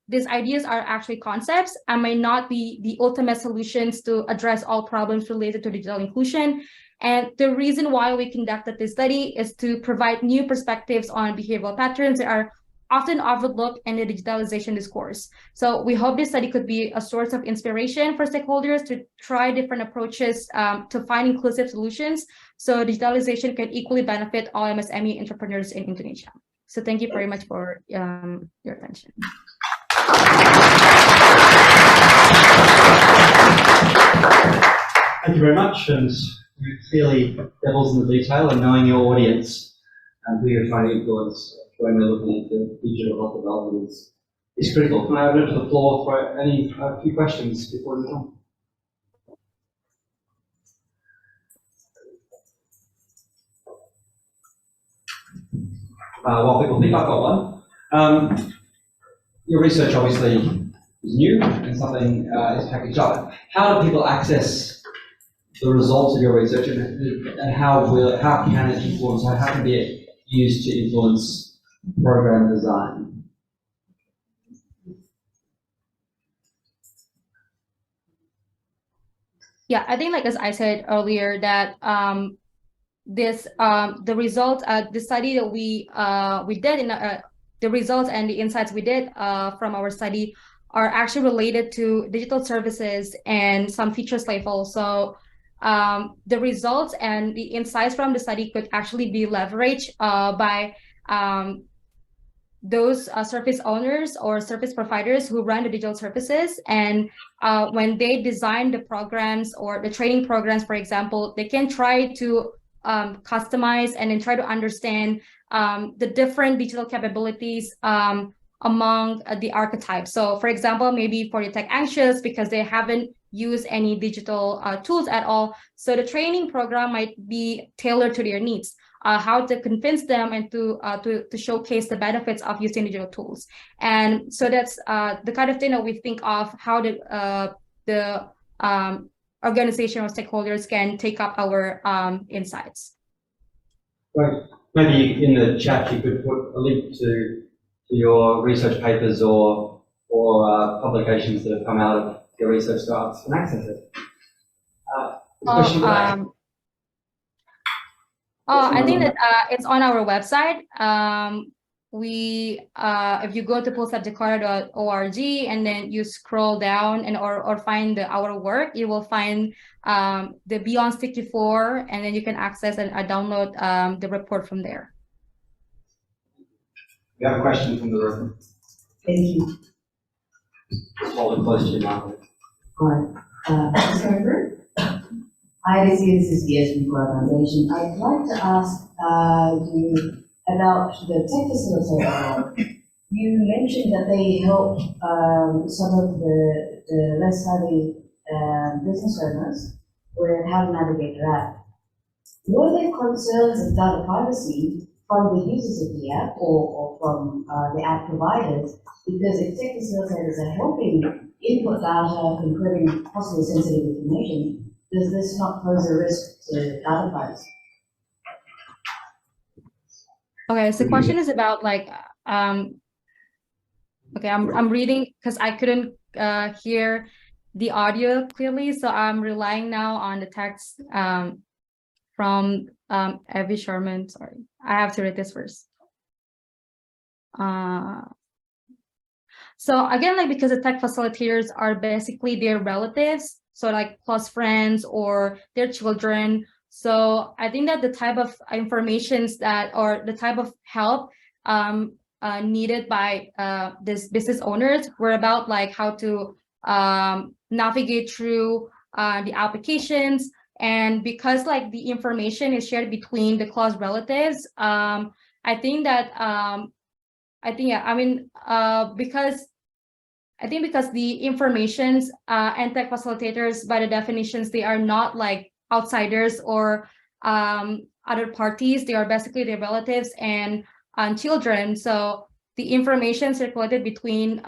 these ideas are actually concepts and may not be the ultimate solutions to address all problems related to digital inclusion. And the reason why we conducted this study is to provide new perspectives on behavioral patterns that are often overlooked in the digitalization discourse. So we hope this study could be a source of inspiration for stakeholders to try different approaches to find inclusive solutions, so digitalization can equally benefit all MSME entrepreneurs in Indonesia. So thank you very much for your attention. Thank you very much, and you're clearly devils in the detail and knowing your audience and who you're trying to influence when we're looking at the digital health development is critical. Can I open it to the floor for a few questions before we go? While people think, I've got one. Your research obviously is new and something is packaged up. How do people access the results of your research, and how can it influence, how can it be used to influence program design? Yeah, I think, like as I said earlier, that the results, the study that we did in the results and the insights we did from our study are actually related to digital services and some features level. So the results and the insights from the study could actually be leveraged by those service owners or service providers who run the digital services. And when they design the programs or the training programs, for example, they can try to customize and then try to understand the different digital capabilities among the archetypes. So for example, maybe for the tech anxious, because they haven't used any digital tools at all, so the training program might be tailored to their needs, how to convince them and to showcase the benefits of using digital tools. And so that's the kind of thing that we think of how the organization or stakeholders can take up our insights. Right. Maybe in the chat you could put a link to your research papers or publications that have come out of your research, so others can access it. I think that it's on our website. If you go to pulsejakarta.org and then you scroll down and or find our work, you will find the Beyond 64, and then you can access and download the report from there. We have a question from the room. Thank you. Just hold it close to your mouth. Hi, Rizqi, this is Diaz from Localisation. I'd like to ask you about the tech facilitator. You mentioned that they help some of the less savvy business owners with how to navigate their app. Were there concerns of data privacy from the users of the app or from the app providers? Because if tech facilitators are helping input data, including possibly sensitive information, does this not pose a risk to data privacy? Okay, so the question is about like, okay, I'm reading because I couldn't hear the audio clearly, so I'm relying now on the text from Evie Sherman. Sorry, I have to read this first. So again, like because the tech facilitators are basically their relatives, so like close friends or their children. So I think that the type of informations that or the type of help needed by this business owners were about like how to navigate through the applications. And because like the information is shared between the close relatives, I think that because the informations and tech facilitators, by the definitions, they are not like outsiders or other parties. They are basically their relatives and children. So the information circulated between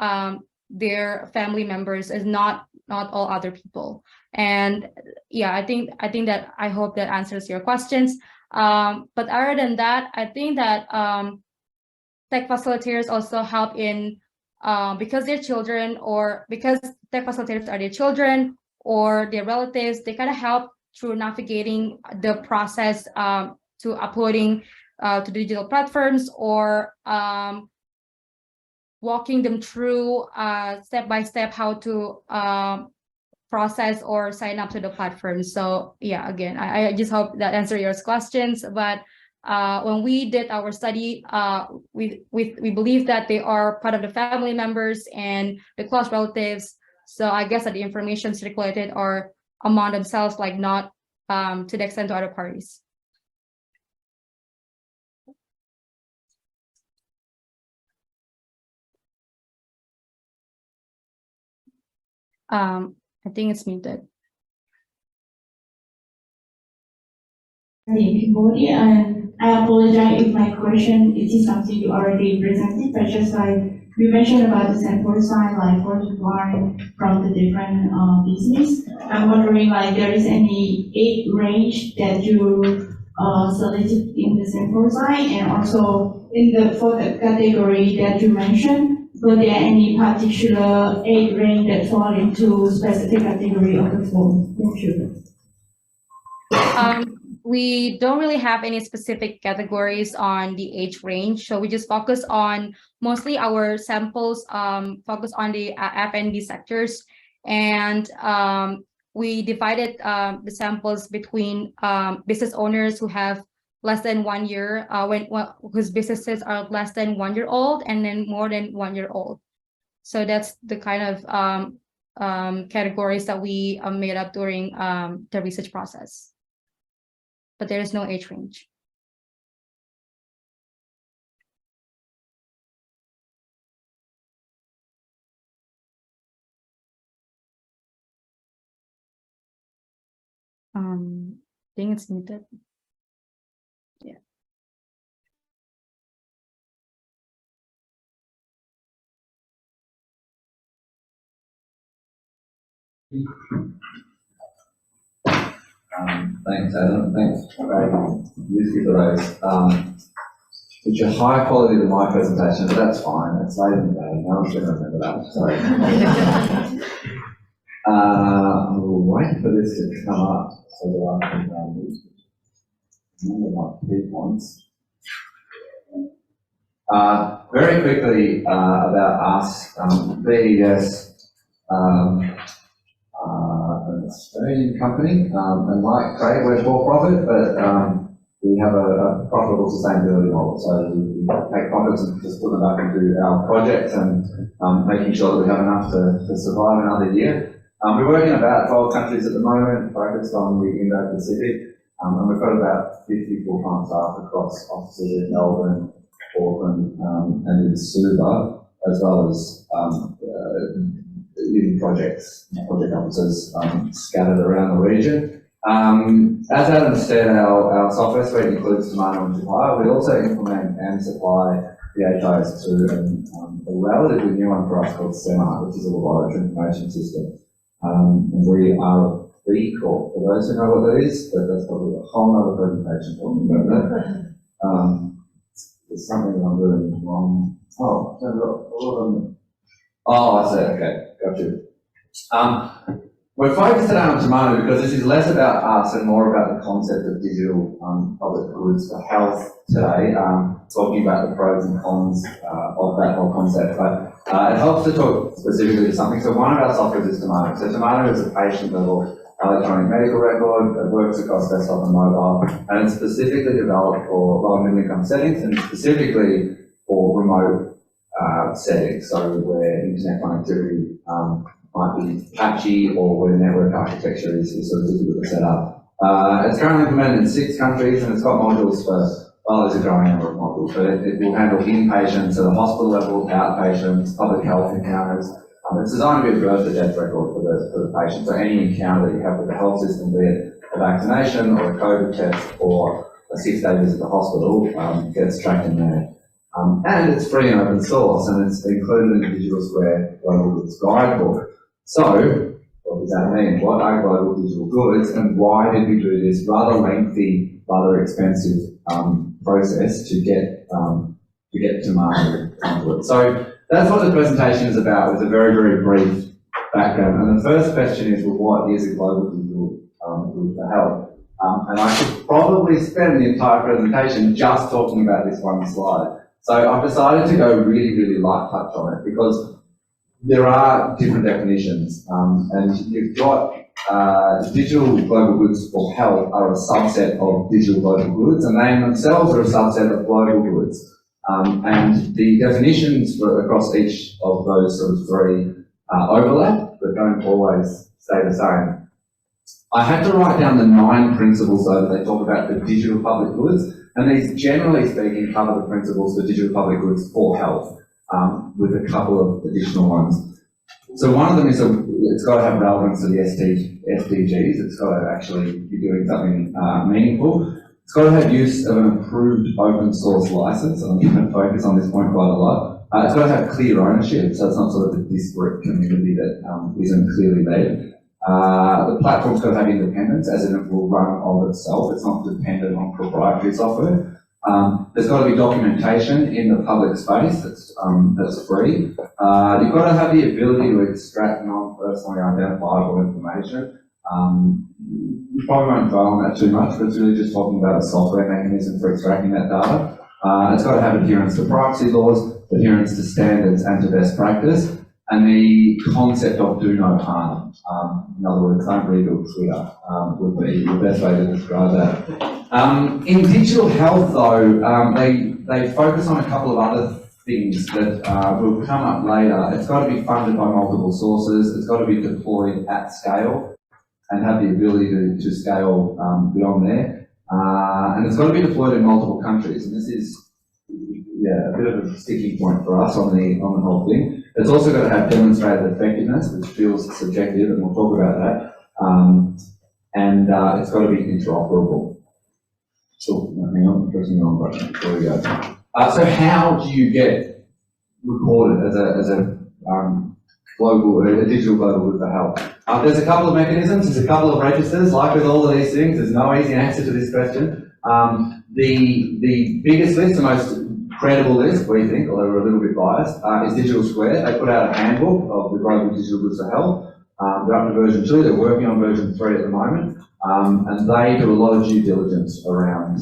their family members is not all other people. And yeah, I think that I hope that answers your questions. But other than that, I think that tech facilitators also help in because their children, or because tech facilitators are their children or their relatives, they kind of help through navigating the process to uploading to digital platforms, or walking them through step by step how to process or sign up to the platform. So yeah, again, I just hope that answers your questions. But when we did our study, we believe that they are part of the family members and the close relatives. So I guess that the information circulated are among themselves, like not to the extent to other parties. I think it's muted. Everybody, and I apologize if my question is something you already presented, but just like you mentioned about the sample size, like 41 from the different business. I'm wondering, like, there is any age range that you selected in the sample size, and also for the category that you mentioned, were there any particular age range that fall into specific category of the form? Thank you. We don't really have any specific categories on the age range, so we just focus on mostly our samples, focus on the F&B sectors, and we divided the samples between business owners who have less than 1 year, whose businesses are less than 1 year old, and then more than 1 year old. So that's the kind of categories that we made up during the research process. But there is no age range. I think it's muted. Yeah. Thanks, Adam. Thanks, Rizqi, for those. It's a high quality to my presentation, but that's fine. It's late in the day. No one's going to remember that. So, we'll wait for this to come up so that I can remember my key points. Very quickly about us, BES, an Australian company, and like Craig, we're for profit, but we have a profitable sustainability model. So we take profits and just put them back into our projects and making sure that we have enough to survive another year. We work in about 12 countries at the moment, focused on the Indo-Pacific, and we've got about 50 full-time staff across offices in Melbourne, Auckland, and in Suva, as well as leading project officers scattered around the region. As Adam said, our software suite includes Tomato and Jakarta. We also implement and supply the APIs to a relatively new one for us called Similie, which is a laboratory information system. And we are a B Corp, for those who know what that is, but that's probably a whole other presentation talking about that. There's something that I'm doing wrong. Oh, I see, okay, got you. We're focused today on Tomato because this is less about us and more about the concept of digital public goods for health today, talking about the pros and cons of that whole concept. But it helps to talk specifically to something. So one of our softwares is Tomato. So Tomato is a patient-level electronic medical record that works across desktop and mobile, and it's specifically developed for low and middle income settings and specifically for remote settings, so where internet connectivity might be patchy or where network architecture is sort of difficult to set up. It's currently implemented in 6 countries and it's got modules for, well, there's a growing number of modules, but it will handle inpatients, so the hospital level, outpatients, public health encounters. It's designed to be a birth-to-death record for the patient, so any encounter that you have with the health system, be it a vaccination or a COVID test or a 6-day visit to the hospital, gets tracked in there. And it's free and open source, and it's included in the Digital Square Global Goods Guidebook. So, what does that mean? What are global digital goods, and why did we do this rather lengthy, rather expensive process to get to market onto it? So that's what the presentation is about, with a very, very brief background. And the first question is, well, what is a global digital good for health? And I should probably spend the entire presentation just talking about this one slide. So I've decided to go really, really light touch on it, because there are different definitions, and you've got digital global goods for health are a subset of digital global goods, and they themselves are a subset of global goods. And the definitions for across each of those sort of three overlap, but don't always stay the same. I had to write down the 9 principles, though, that they talk about for digital public goods, and these, generally speaking, cover the principles for digital public goods for health, with a couple of additional ones. So one of them is it's got to have relevance to the SDGs. It's got to actually be doing something meaningful. It's got to have use of an approved open source license, and I'm going to focus on this point quite a lot. It's got to have clear ownership, so it's not sort of a disparate community that isn't clearly led. The platform's got to have independence, as in it will run of itself. It's not dependent on proprietary software. There's got to be documentation in the public space that's free. You've got to have the ability to extract non-personally identifiable information. We probably won't dwell on that too much, but it's really just talking about a software mechanism for extracting that data. It's got to have adherence to privacy laws, adherence to standards and to best practice, and the concept of do no harm. In other words, don't rebuild Twitter would be the best way to describe that. In digital health, though, they focus on a couple of other things that will come up later. It's got to be funded by multiple sources. It's got to be deployed at scale and have the ability to scale beyond there. And it's got to be deployed in multiple countries. And this is a bit of a sticky point for us on the whole thing. It's also got to have demonstrated effectiveness, which feels subjective, and we'll talk about that. And it's got to be interoperable. So, hang on, I'm pressing the wrong button. There we go. So how do you get recorded as a digital global good for health? There's a couple of mechanisms, there's a couple of registers. Like with all of these things, there's no easy answer to this question. The biggest list, the most credible list, we think, although we're a little bit biased, is Digital Square. They put out a handbook of the global digital goods for health. They're up to version 2, they're working on version 3 at the moment, and they do a lot of due diligence around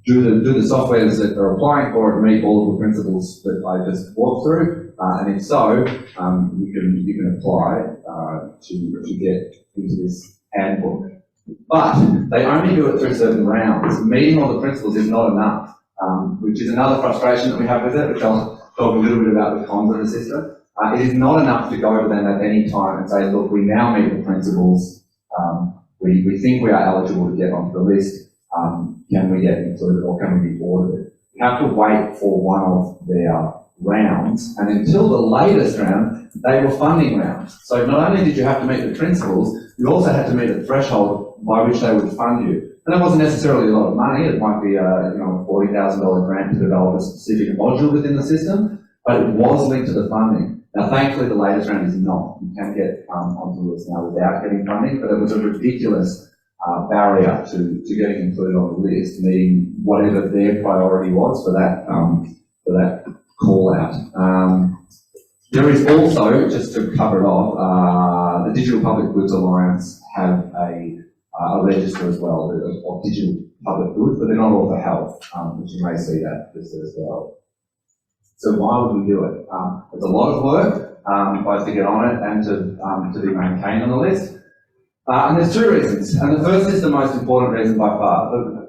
do the softwares that are applying for it meet all of the principles that I just walked through, and if so, you can apply to get into this handbook. But they only do it through certain rounds. Meeting all the principles is not enough, which is another frustration that we have with it, which I'll talk a little bit about the cons of the system. It is not enough to go to them at any time and say, look, we now meet the principles, we think we are eligible to get onto the list, can we get included or can we be audited? You have to wait for one of their rounds, and until the latest round, they were funding rounds. So not only did you have to meet the principles, you also had to meet a threshold by which they would fund you. And it wasn't necessarily a lot of money. It might be a $40,000 grant to develop a specific module within the system, but it was linked to the funding. Now, thankfully, the latest round is not. You can get onto the list now without getting funding, but it was a ridiculous barrier to getting included on the list, meeting whatever their priority was for that call out. There is also, just to cover it off, the Digital Public Goods Alliance have a register as well of digital public goods, but they're not all for health, which you may see that listed as well. So why would we do it? It's a lot of work, both to get on it and to be maintained on the list. And there's 2 reasons, and the first is the most important reason by far.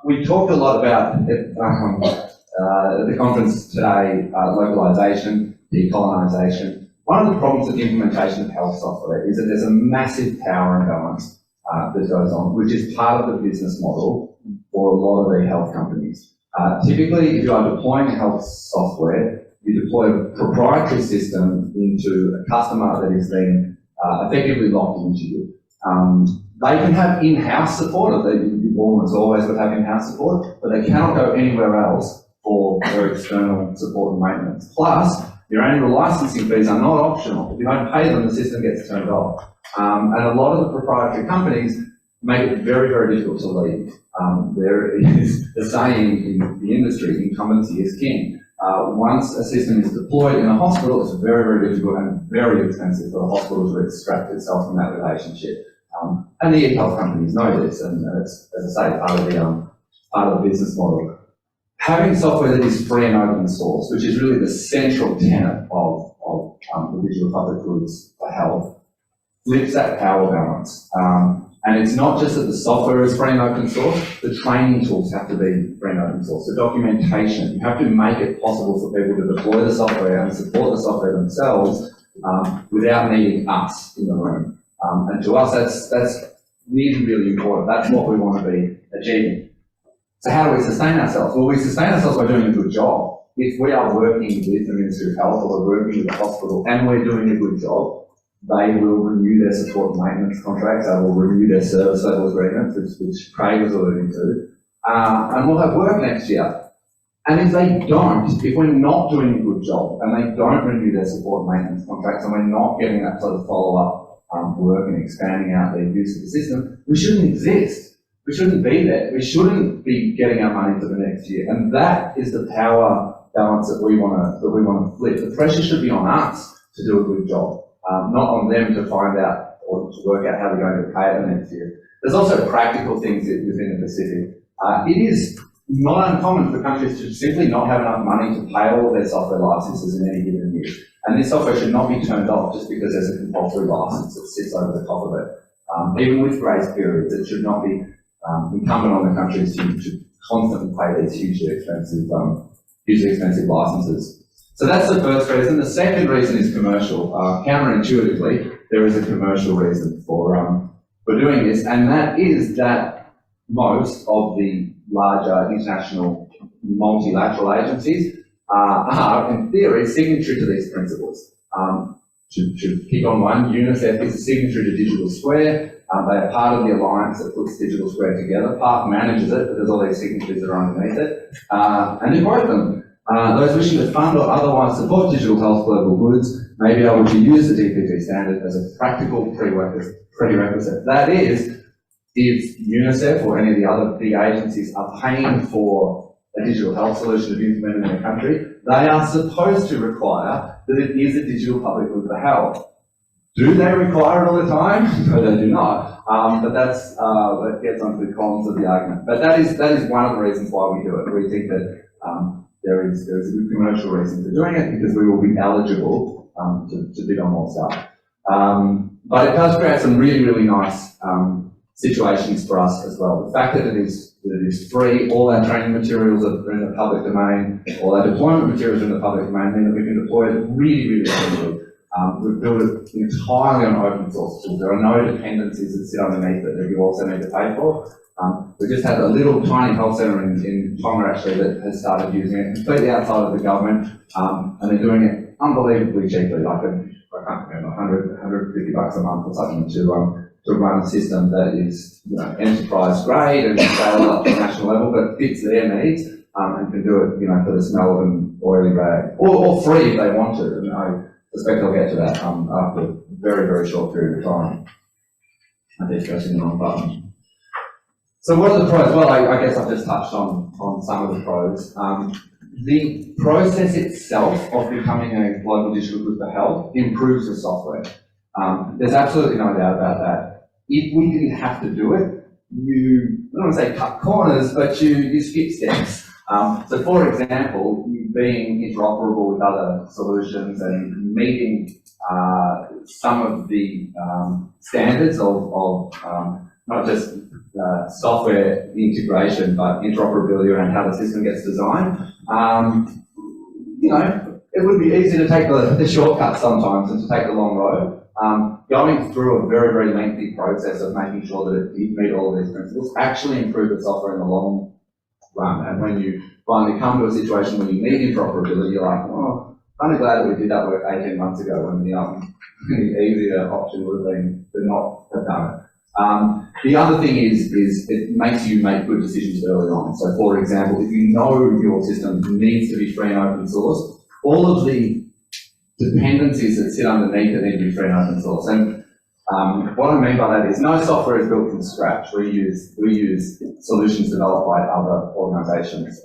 We talked a lot about it, at the conference today, localisation, decolonization. One of the problems with the implementation of health software is that there's a massive power imbalance that goes on, which is part of the business model for a lot of the health companies. Typically, if you are deploying health software, you deploy a proprietary system into a customer that is then effectively locked into you. They can have in-house support. almost always would have in-house support, but they cannot go anywhere else for their external support and maintenance. Plus, your annual licensing fees are not optional. If you don't pay them, the system gets turned off. And a lot of the proprietary companies make it very, very difficult to leave. There is the saying in the industry, incumbency is king. Once a system is deployed in a hospital, it's very, very difficult and very expensive for the hospital to extract itself from that relationship. And the e-health companies know this, and it's, as I say, part of the business model. Having software that is free and open source, which is really the central tenet of the digital public goods for health, flips that power balance. And it's not just that the software is free and open source, the training tools have to be free and open source. The documentation, you have to make it possible for people to deploy the software and support the software themselves without needing us in the room. And to us, that's really, really important. That's what we want to be achieving. So how do we sustain ourselves? Well, we sustain ourselves by doing a good job. If we are working with the Ministry of Health or we're working with the hospital and we're doing a good job, they will renew their support and maintenance contracts, they will renew their service level agreements, which Craig was alluding to, and we'll have work next year. And if they don't, if we're not doing a good job and they don't renew their support and maintenance contracts and we're not getting that sort of follow-up work and expanding out their use of the system, we shouldn't exist. We shouldn't be there. We shouldn't be getting our money for the next year. And that is the power balance that we want to flip. The pressure should be on us to do a good job. Not on them to find out or to work out how they're going to pay it the next year. There's also practical things within the Pacific. It is not uncommon for countries to simply not have enough money to pay all of their software licenses in any given year. And this software should not be turned off just because there's a compulsory license that sits over the top of it. Even with grace periods, it should not be incumbent on the countries to constantly pay these hugely expensive licenses. So that's the first reason. The second reason is commercial. Counterintuitively, there is a commercial reason for doing this, and that is that most of the larger international multilateral agencies are, in theory, signatory to these principles. To pick on one, UNICEF is a signatory to Digital Square. They are part of the alliance that puts Digital Square together. PARC manages it, but there's all these signatories that are underneath it. And in both of them, those wishing to fund or otherwise support digital health global goods may be able to use the DPG standard as a practical prerequisite. That is, if UNICEF or any of the other big agencies are paying for a digital health solution to be implemented in a country, they are supposed to require that it is a digital public good for health. Do they require it all the time? No, they do not. But that gets onto the cons of the argument. But that is one of the reasons why we do it. We think that there is a good commercial reason for doing it because we will be eligible to bid on more stuff. But it does create some really, really nice situations for us as well. The fact that it is free, all our training materials are in the public domain, all our deployment materials are in the public domain, mean that we can deploy it really, really easily. We've built it entirely on open source tools. There are no dependencies that sit underneath it that you also need to pay for. We just had a little tiny health centre in Tonga actually that has started using it completely outside of the government, and they're doing it unbelievably cheaply, like I can't remember, $150 a month or something to run a system that is, you know, enterprise grade and scaled up to a national level, but fits their needs and can do it, you know, for the smell of an oily rag, or free if they want to. And I suspect I'll get to that after a very, very short period of time. I think pressing the wrong button. So what are the pros? Well, I guess I've just touched on some of the pros. The process itself of becoming a global digital good for health improves the software. There's absolutely no doubt about that. If we didn't have to do it, you, I don't want to say cut corners, but you skip steps. So for example, being interoperable with other solutions and meeting some of the standards of not just software integration, but interoperability around how the system gets designed. You know, it would be easy to take the shortcut sometimes and to take the long road. Going through a very, very lengthy process of making sure that it did meet all of these principles actually improve the software in the long run. And when you finally come to a situation where you need interoperability, you're like, oh, I'm only glad that we did that work 18 months ago when the easier option would have been to not have done it. The other thing is it makes you make good decisions early on. So for example, if you know your system needs to be free and open source, all of the dependencies that sit underneath it need to be free and open source. And what I mean by that is no software is built from scratch. We use solutions developed by other organizations.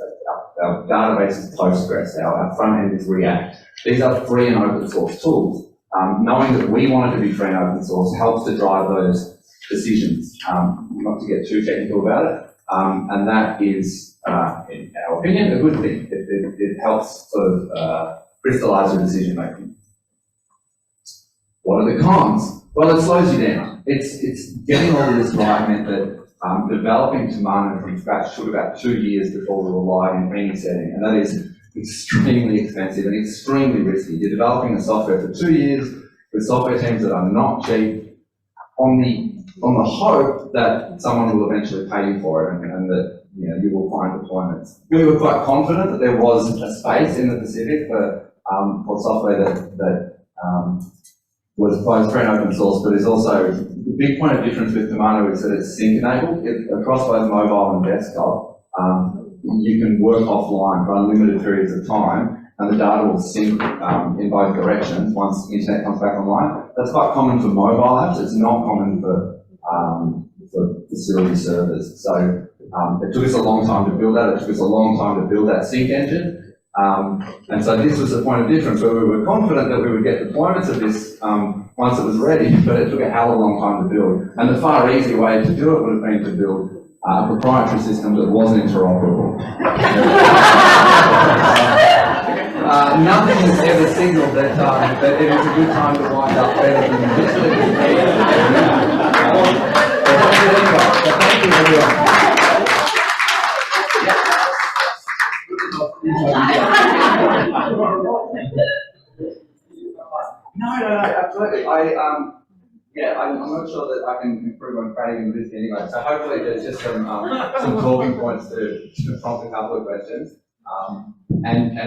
Our database is Postgres, our front end is React. These are free and open source tools. Knowing that we want it to be free and open source helps to drive those decisions, not to get too technical about it. And that is, in our opinion, a good thing. It helps sort of crystallize your decision making. What are the cons? Well, it slows you down. It's getting all of this right meant that developing Tamano from scratch took about 2 years before we were live in any setting, and that is extremely expensive and extremely risky. You're developing a software for 2 years with software teams that are not cheap on the hope that someone will eventually pay you for it and that you will find deployments. We were quite confident that there was a space in the Pacific for software that was both free and open source, but is also the big point of difference with Tamano is that it's sync enabled across both mobile and desktop. You can work offline for unlimited periods of time, and the data will sync in both directions once the internet comes back online. That's quite common for mobile apps. It's not common for facility servers. So it took us a long time to build that. It took us a long time to build that sync engine. And so this was the point of difference where we were confident that we would get deployments of this once it was ready, but it took a hell of a long time to build. And the far easier way to do it would have been to build a proprietary system that wasn't interoperable. Nothing has ever signaled that it is a good time to wind up better than this. Thank you, everyone. No, absolutely. I'm not sure that I can improve on Brandy and Rizqi anyway. So hopefully there's just some talking points to prompt a couple of questions. And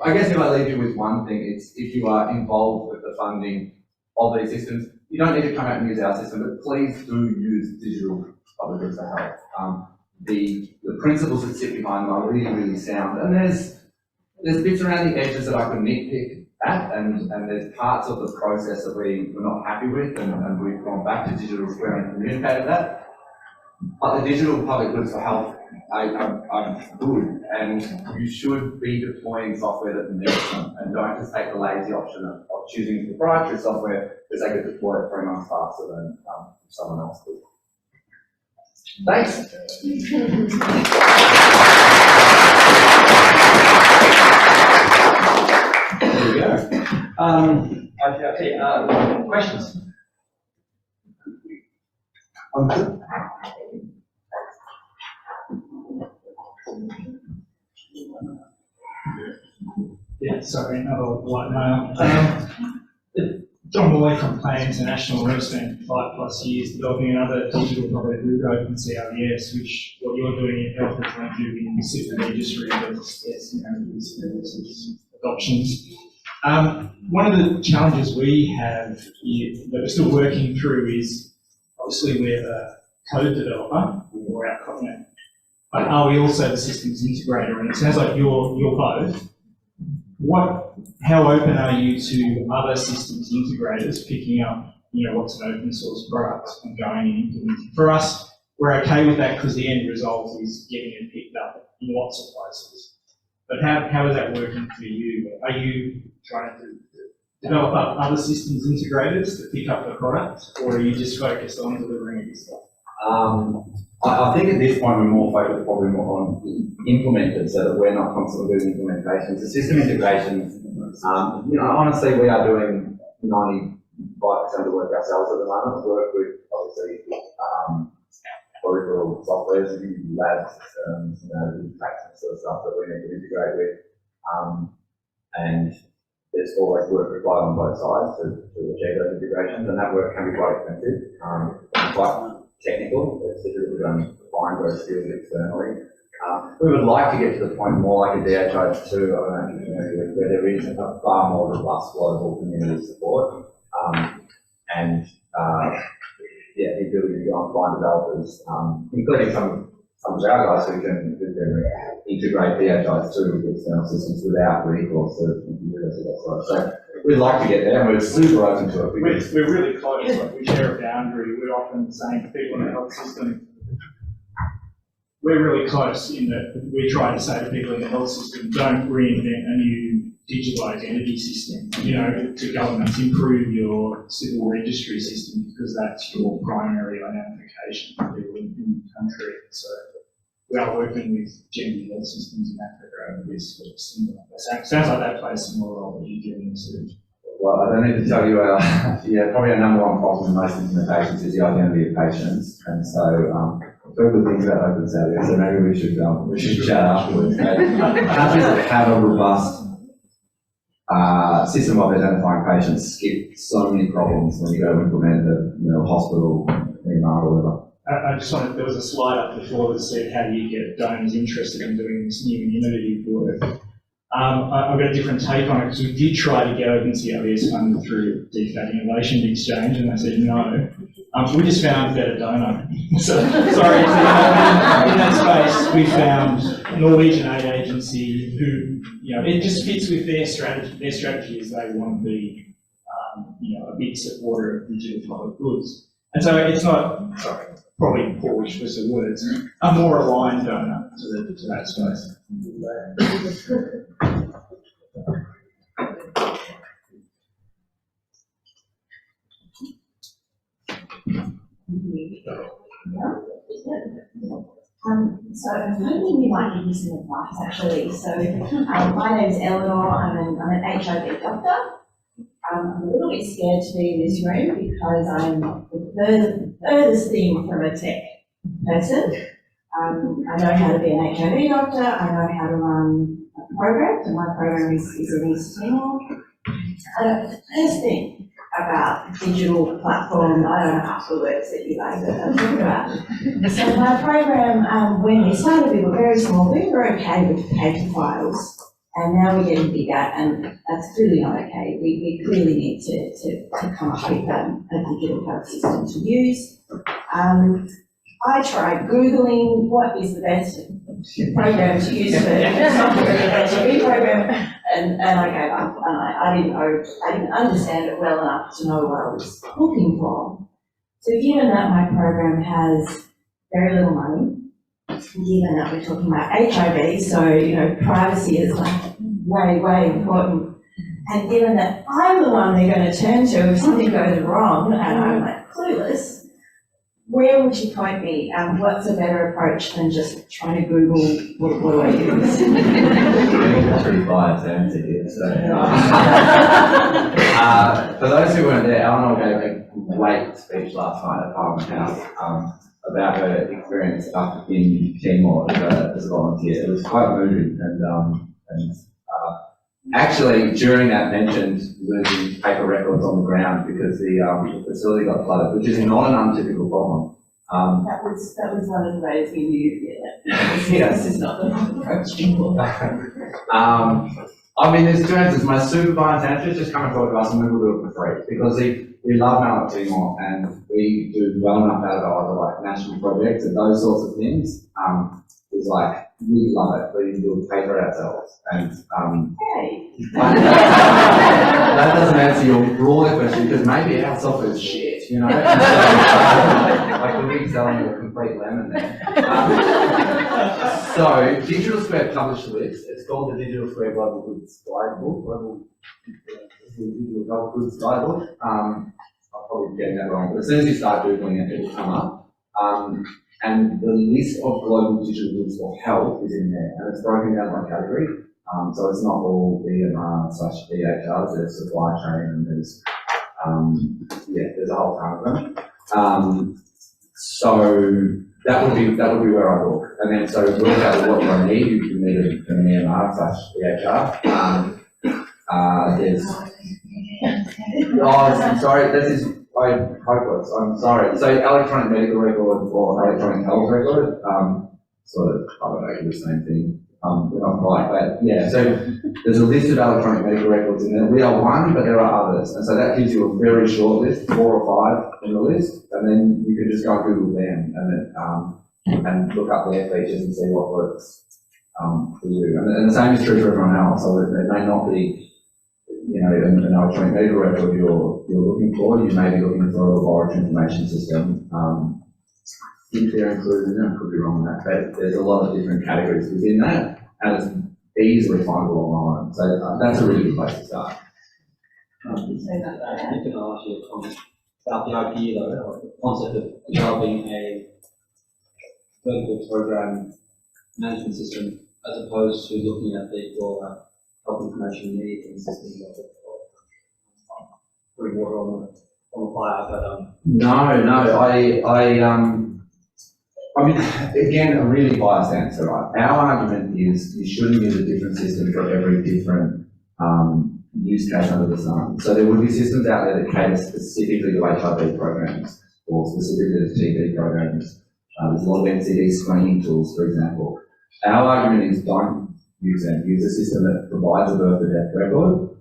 I guess if I leave you with one thing, it's if you are involved with the funding of these systems, you don't need to come out and use our system, but please do use digital public goods for health. The principles that sit behind them are really, really sound. And there's bits around the edges that I could nitpick at, and there's parts of the process that we were not happy with, and we've gone back to Digital Square and communicated that. But the digital public goods for health are good, and you should be deploying software that meets them, and don't just take the lazy option of choosing proprietary software because they could deploy it 3 months faster than someone else would. Thanks. There we go. Okay, questions? Yeah, sorry, another white male. John Malloy from Play International. We've spent 5+ years developing another digital public good open CRDS, which what you're doing in health is going to do in the super registry of adoptions. One of the challenges we have here that we're still working through is obviously we're a code developer or our code, but are we also the systems integrator? And it sounds like you're both. How open are you to other systems integrators picking up, what's an open source product and going and implementing? For us, we're okay with that because the end result is getting it picked up in lots of places. But how is that working for you? Are you trying to develop up other systems integrators to pick up the product, or are you just focused on delivering it yourself? I think at this point we're more focused probably more on implementers, so that we're not constantly doing implementations. The system integrations, honestly, we are doing 95% of the work ourselves at the moment. We work with obviously peripheral software, lab systems, practice sort of stuff that we need to integrate with, and there's always work required on both sides to achieve those integrations, and that work can be quite expensive, quite technical. It's difficult to find those skills externally. We would like to get to the point more like a DHIS2, I don't know if you're familiar with, where there is a far more robust global community support. the ability to go and find developers, including some of our guys who can integrate PHIs through external systems without recourse to university. So we'd like to get there, and we're super open to it. We're really close, like we share a boundary. We're often saying to people in the health system, we're really close in that we try to say to people in the health system, don't reinvent a new digital identity system, to governments, improve your civil registry system, because that's your primary identification for people in the country. So we are working with gender health systems in Africa over this sort of similar. Sounds like that plays a similar role that you're doing too. Well, I don't need to tell you, probably our number one problem in most implementations is the identity of patients, and so very good things about open Saturday, so maybe we should chat afterwards. Countries that have a robust system of identifying patients skip so many problems when you go to implement a hospital, EMR or whatever. I just wanted, there was a slide up before that said, how do you get donors interested in doing this new and innovative work? I've got a different take on it, because we did try to get OpenCRBS funded through DFAT Innovation Exchange, and they said no. We just found a better donor. So, sorry, in that space, we found Norwegian aid agency who, it just fits with their strategy. Their strategy is they want to be, a big supporter of digital public goods. And so it's not, probably poor choice of words, a more aligned donor to that space. So I'm hoping you might give me some advice actually. So my name is Eleanor, I'm an HIV doctor. I'm a little bit scared to be in this room because I'm the furthest thing from a tech person. I know how to be an HIV doctor, I know how to run a program, so my program is in East Timor. The first thing about digital platform, I don't know half the words that you guys are talking about. So my program, when we started, we were very small, we were okay with paper files. And now we're getting bigger, and that's clearly not okay. We clearly need to come up with a digital health system to use. I tried Googling what is the best program to use for software in an HIV program, and I gave up. And I didn't understand it well enough to know what I was looking for. So given that my program has very little money, given that we're talking about HIV, so privacy is like way important, and given that I'm the one they're going to turn to if something goes wrong and I'm like clueless, where would you point me? What's a better approach than just trying to Google what do I use? That's pretty biased answer here. So, for those who weren't there, Eleanor gave a great speech last night at Parliament House about her experience up in Timor as a volunteer. It was quite moving, and actually during that mentioned losing paper records on the ground because the facility got flooded, which is not an untypical problem. That was one of the ways we knew this is not the approach anymore. I mean, there's two answers. My supervisor Andrew's just come and talk to us, and we will do it for free because we love Mount Timor, and we do well enough out of other like national projects and those sorts of things. Is like we love it. We will pay for it ourselves, and that doesn't answer your broader question because maybe our software is shit, like we're selling a complete lemon there. So Digital Square published a list. It's called the Digital Square Global Goods Guidebook. Digital Global Goods Guidebook. I'm probably getting that wrong, but as soon as you start Googling it, it will come up. And the list of global digital goods for health is in there, and it's broken down by category. So it's not all EMR/EHRs, there's supply chain, and there's a whole ton of them. So that would be where I look. And then so work out what you need. You need an EMR/EHR. I'm sorry, this is hopeless. I'm sorry. So electronic medical record or electronic health record, sort of, I don't know, the same thing. We're not quite, but yeah, so there's a list of electronic medical records in there. We are one, but there are others. And so that gives you a very short list, 4 or 5 in the list, and then you can just go and Google them and look up their features and see what works for you. And the same is true for everyone else. So it may not be, an electronic medical record you're looking for. You may be looking for a laboratory information system. If they're included in it, I could be wrong on that, but there's a lot of different categories within that, and it's easily findable online. So that's a really good place to start. I can ask you a comment about the idea, though, the concept of developing a vertical program management system as opposed to looking at the broader health information needs and systems of putting water on the fire. But No, I mean, again, a really biased answer, right? Our argument is you shouldn't use a different system for every different use case under the sun. So there would be systems out there that cater specifically to HIV programs or specifically to TB programs. There's a lot of NCD screening tools, for example. Our argument is don't use them. Use a system that provides a birth or death record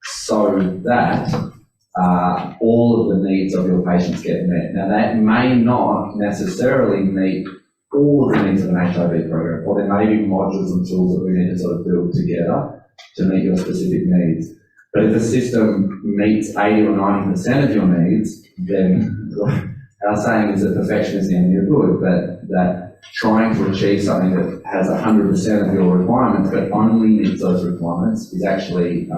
so that all of the needs of your patients get met. Now that may not necessarily meet all of the needs of an HIV program, or there may be modules and tools that we need to sort of build together to meet your specific needs. But if the system meets 80 or 90% of your needs, then our saying is that perfection is the enemy of good, that trying to achieve something that has 100% of your requirements but only meets those requirements is actually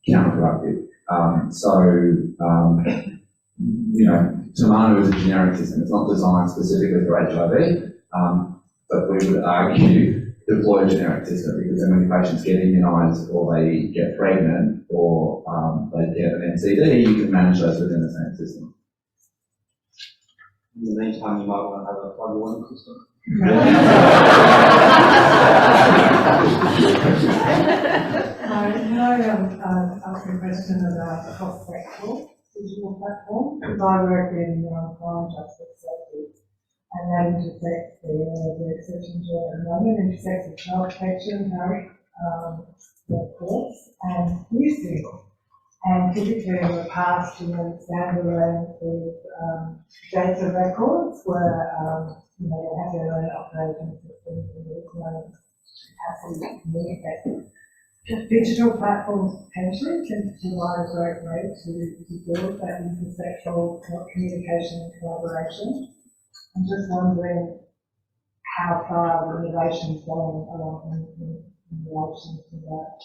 counterproductive. Tamanu is a generic system. It's not designed specifically for HIV, but we would argue deploy a generic system because then when patients get immunised or they get pregnant or they get an NCD, you can manage those within the same system. in the meantime, you might want to have a flood warning system. Can I ask a question about the cross-sectoral digital platform? Because I work in crime justice safety, and that intersects the exception to London, intersects with child protection, health, workforce, and music. And typically in the past, standalone with data records where they have their own operating systems and there's no capacity to communicate. Digital platforms potentially can provide a great way to build that intersectional communication and collaboration. I'm just wondering how far the innovation's going along in relation to that.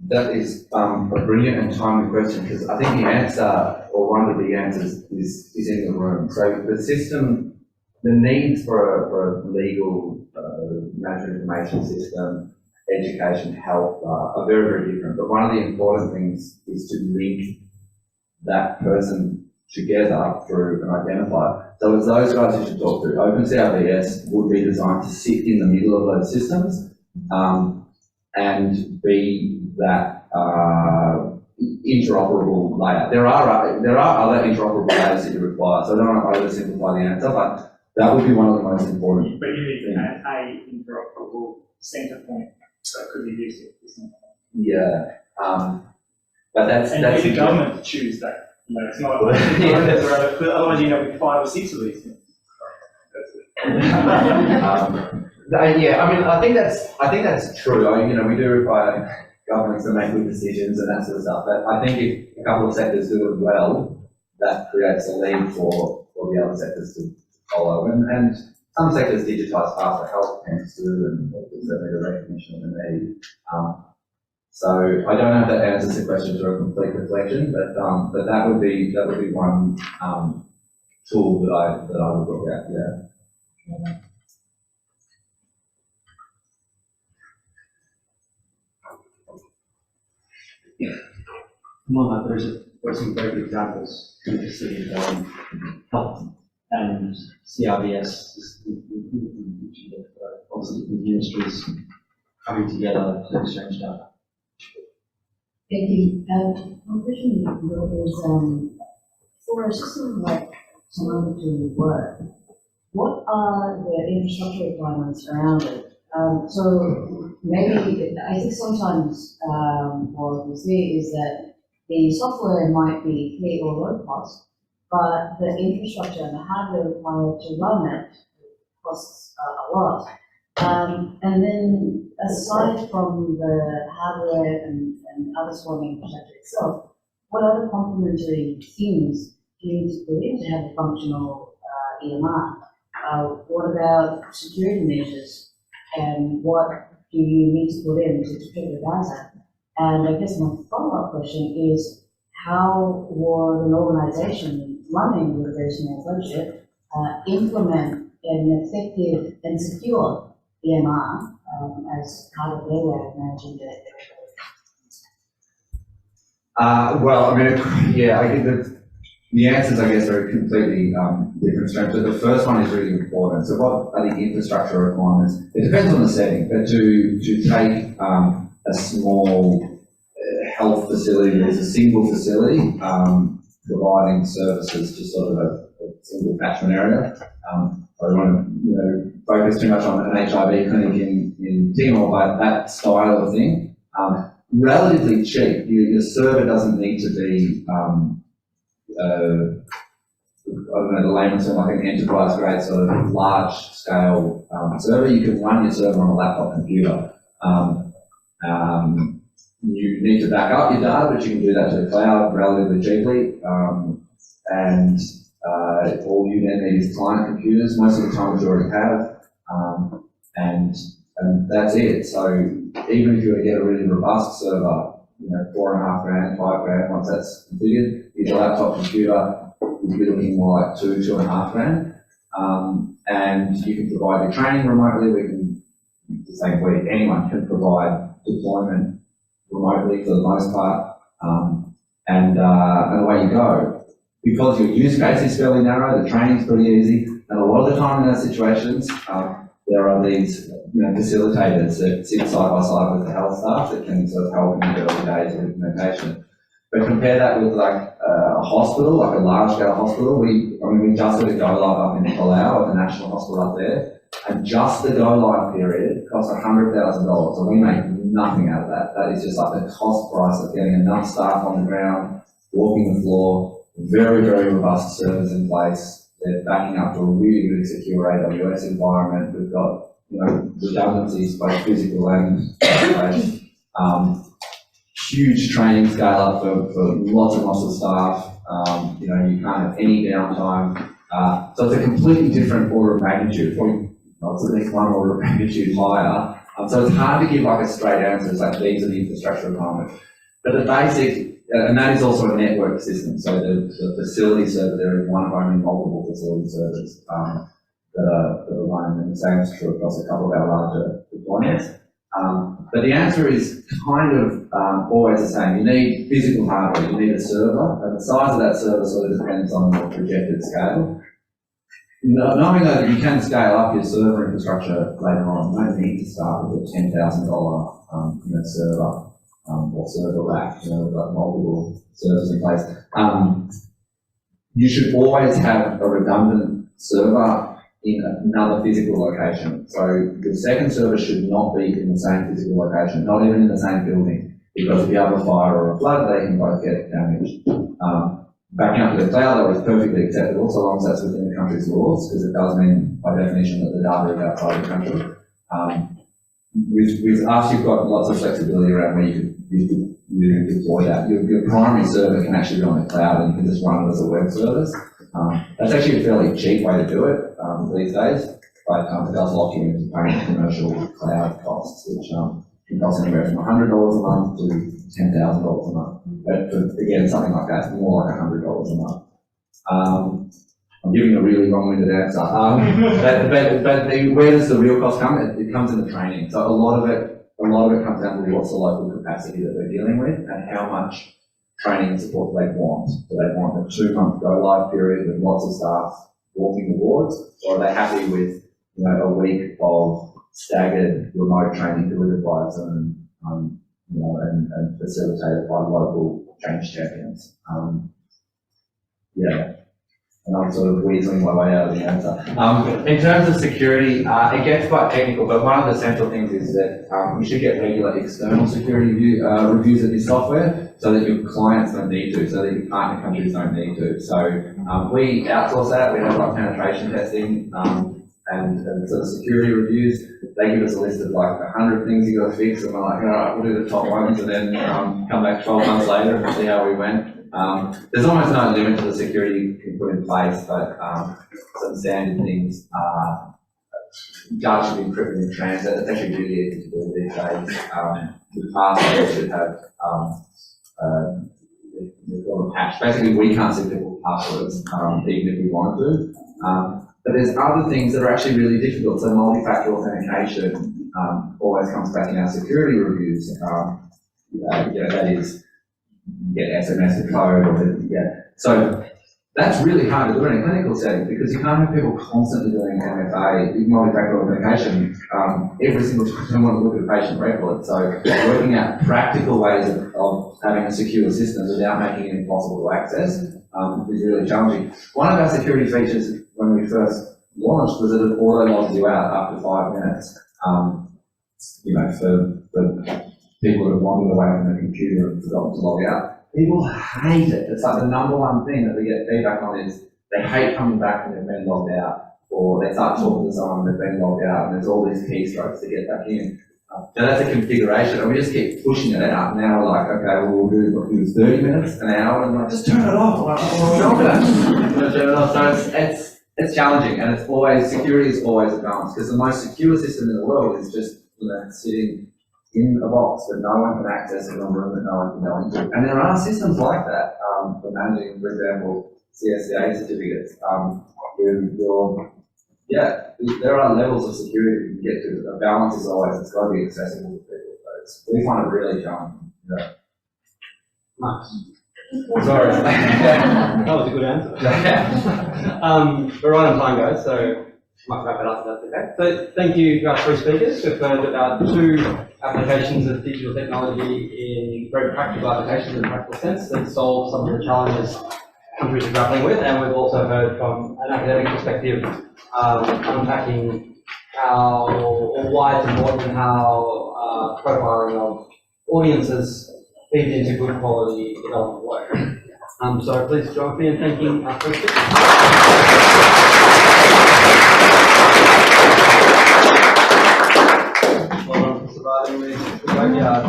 That is a brilliant and timely question because I think the answer, or one of the big answers, is in the room. So the system, the needs for a legal management information system, education, health are very, very different. But one of the important things is to link that person together through an identifier. So it's those guys you should talk to. OpenCRBS would be designed to sit in the middle of those systems and be that interoperable layer. There are other interoperable layers that you require, so I don't want to oversimplify the answer, but that would be one of the most important. But you need to have a interoperable centre point, so it could be used at the centre point. Yeah, but that's the government to choose that. It's not otherwise you end up with 5 or 6 of these things. Yeah, I mean, I think that's true. We do require governments to make good decisions and that sort of stuff. But I think if a couple of sectors do it well, that creates a lead for the other sectors to follow. And some sectors digitise faster, health tends to, and there's certainly the recognition of the need. So I don't know if that answers the question to a complete reflection, but that would be one tool that I would look at. Yeah. Well, there's some great examples in the city of health and CRBS, obviously different ministries coming together to exchange data. Thank you. My question is, for a system like Similie to work, what are the infrastructure requirements around it? So maybe, I think sometimes what we see is that the software might be free or low cost, but the infrastructure and the hardware required to run it costs a lot. And then aside from the hardware and other sort of infrastructure itself, what other complementary things do you need to put in to have a functional EMR? What about security measures? And what do you need to put in to protect the data? And I guess my follow-up question is, how would an organization running with a very small budget implement an effective and secure EMR as part of their way of managing their Well, I mean, yeah, I think that the answers, I guess, are completely different streams. So the first one is really important. So what are the infrastructure requirements? It depends on the setting, but to take a small health facility that is a single facility providing services to sort of a single catchment area. I don't want to focus too much on an HIV clinic in Timor, but that style of thing, relatively cheap. Your server doesn't need to be I don't know the layman's term, like an enterprise grade sort of large scale server. You can run your server on a laptop computer. You need to back up your data, but you can do that to the cloud relatively cheaply. All you then need is client computers, most of the time which you already have, and that's it. So even if you were to get a really robust server, $4.5 grand, $5 grand, once that's configured, your laptop computer, you'd be looking more like $2.5 grand. And you can provide your training remotely. The same way anyone can provide deployment remotely for the most part, and away you go. Because your use case is fairly narrow, the training's pretty easy, and a lot of the time in those situations, there are these facilitators that sit side by side with the health staff that can sort of help in the early days of implementation. But compare that with like a hospital, like a large scale hospital. We just did a go live up in Palau at the National Hospital up there, and just the go live period cost $100,000, and we make nothing out of that. That is just like the cost price of getting enough staff on the ground, walking the floor, very, very robust servers in place. They're backing up to a really, really secure AWS environment. We've got, redundancies, both physical and space. Huge training scale up for lots and lots of staff. You can't have any downtime. So it's a completely different order of magnitude, probably not at least one order of magnitude higher. So it's hard to give like a straight answer. It's like these are the infrastructure requirements. But the basic, and that is also a network system. So the facility server there is one of only multiple facility servers that are running, and the same is true across a couple of our larger deployments. But the answer is kind of always the same. You need physical hardware, you need a server, and the size of that server sort of depends on the projected scale. Knowing that you can scale up your server infrastructure later on, you don't need to start with a $10,000 server. Or server rack, we've got multiple servers in place. You should always have a redundant server in another physical location. So the second server should not be in the same physical location, not even in the same building, because if you have a fire or a flood, they can both get damaged. Backing up to the cloud, that was perfectly acceptable, so long as that's within the country's laws, because it does mean, by definition, that the data is outside the country. With us, you've got lots of flexibility around where you deploy that. Your primary server can actually be on the cloud, and you can just run it as a web service. That's actually a fairly cheap way to do it these days, but it does lock you into paying commercial cloud costs, which can cost anywhere from $100 a month to $10,000 a month. But for, again, something like that, more like $100 a month. I'm giving a really long-winded answer. But where does the real cost come? It comes in the training. So a lot of it comes down to what's the local capacity that they're dealing with and how much training and support they want. Do they want a 2-month go-live period with lots of staff walking the wards, or are they happy with a week of staggered remote training delivered by Zoom, and facilitated by local change champions? and I'm sort of weaseling my way out of the answer. In terms of security, it gets quite technical, but one of the central things is that you should get regular external security reviews of your software so that your clients don't need to, so that your partner countries don't need to. So we outsource that. We have like penetration testing and sort of security reviews. They give us a list of like 100 things you got to fix, and we're like, all right, we'll do the top ones, and then come back 12 months later and see how we went. There's almost no limit to the security you can put in place, but some standard things are data should be encrypted in transit. It's actually really easy to do these days. The passwords should have we call them hash. Basically, we can't see people's passwords, even if we wanted to. But there's other things that are actually really difficult. So multi-factor authentication always comes back in our security reviews. That is, you get SMS to code, or so that's really hard to do in a clinical setting because you can't have people constantly doing MFA, multi-factor authentication, every single time they want to look at a patient record. So working out practical ways of having a secure system without making it impossible to access is really challenging. One of our security features when we first launched was that it auto logs you out after 5 minutes. For people that have wandered away from the computer and forgotten to log out. People hate it. It's like the number one thing that we get feedback on is they hate coming back when they've been logged out, or they start talking to someone and they've been logged out and there's all these keystrokes to get back in. So that's a configuration, and we just keep pushing it out. Now we're like, okay, well, we'll do what, 30 minutes, an hour, and like, just turn it off. Like, turn it off. So it's challenging, and it's always, security is always a balance, because the most secure system in the world is just sitting in a box that no one can access in a room that no one can go into. And there are systems like that for managing, for example, CSCA certificates. There are levels of security you can get to, but the balance is always, it's got to be accessible to people. So we find it really challenging. Yeah. Nice. Sorry. That was a good answer. We're right on time, guys, so might wrap it up if that's okay. So thank you, our three speakers. We've learned about 2 applications of digital technology in very practical applications in a practical sense that solve some of the challenges countries are grappling with, and we've also heard from an academic perspective unpacking how or why it's important and how profiling of audiences feeds into good quality development work. So please join me in thanking our three speakers. Surviving the backyard.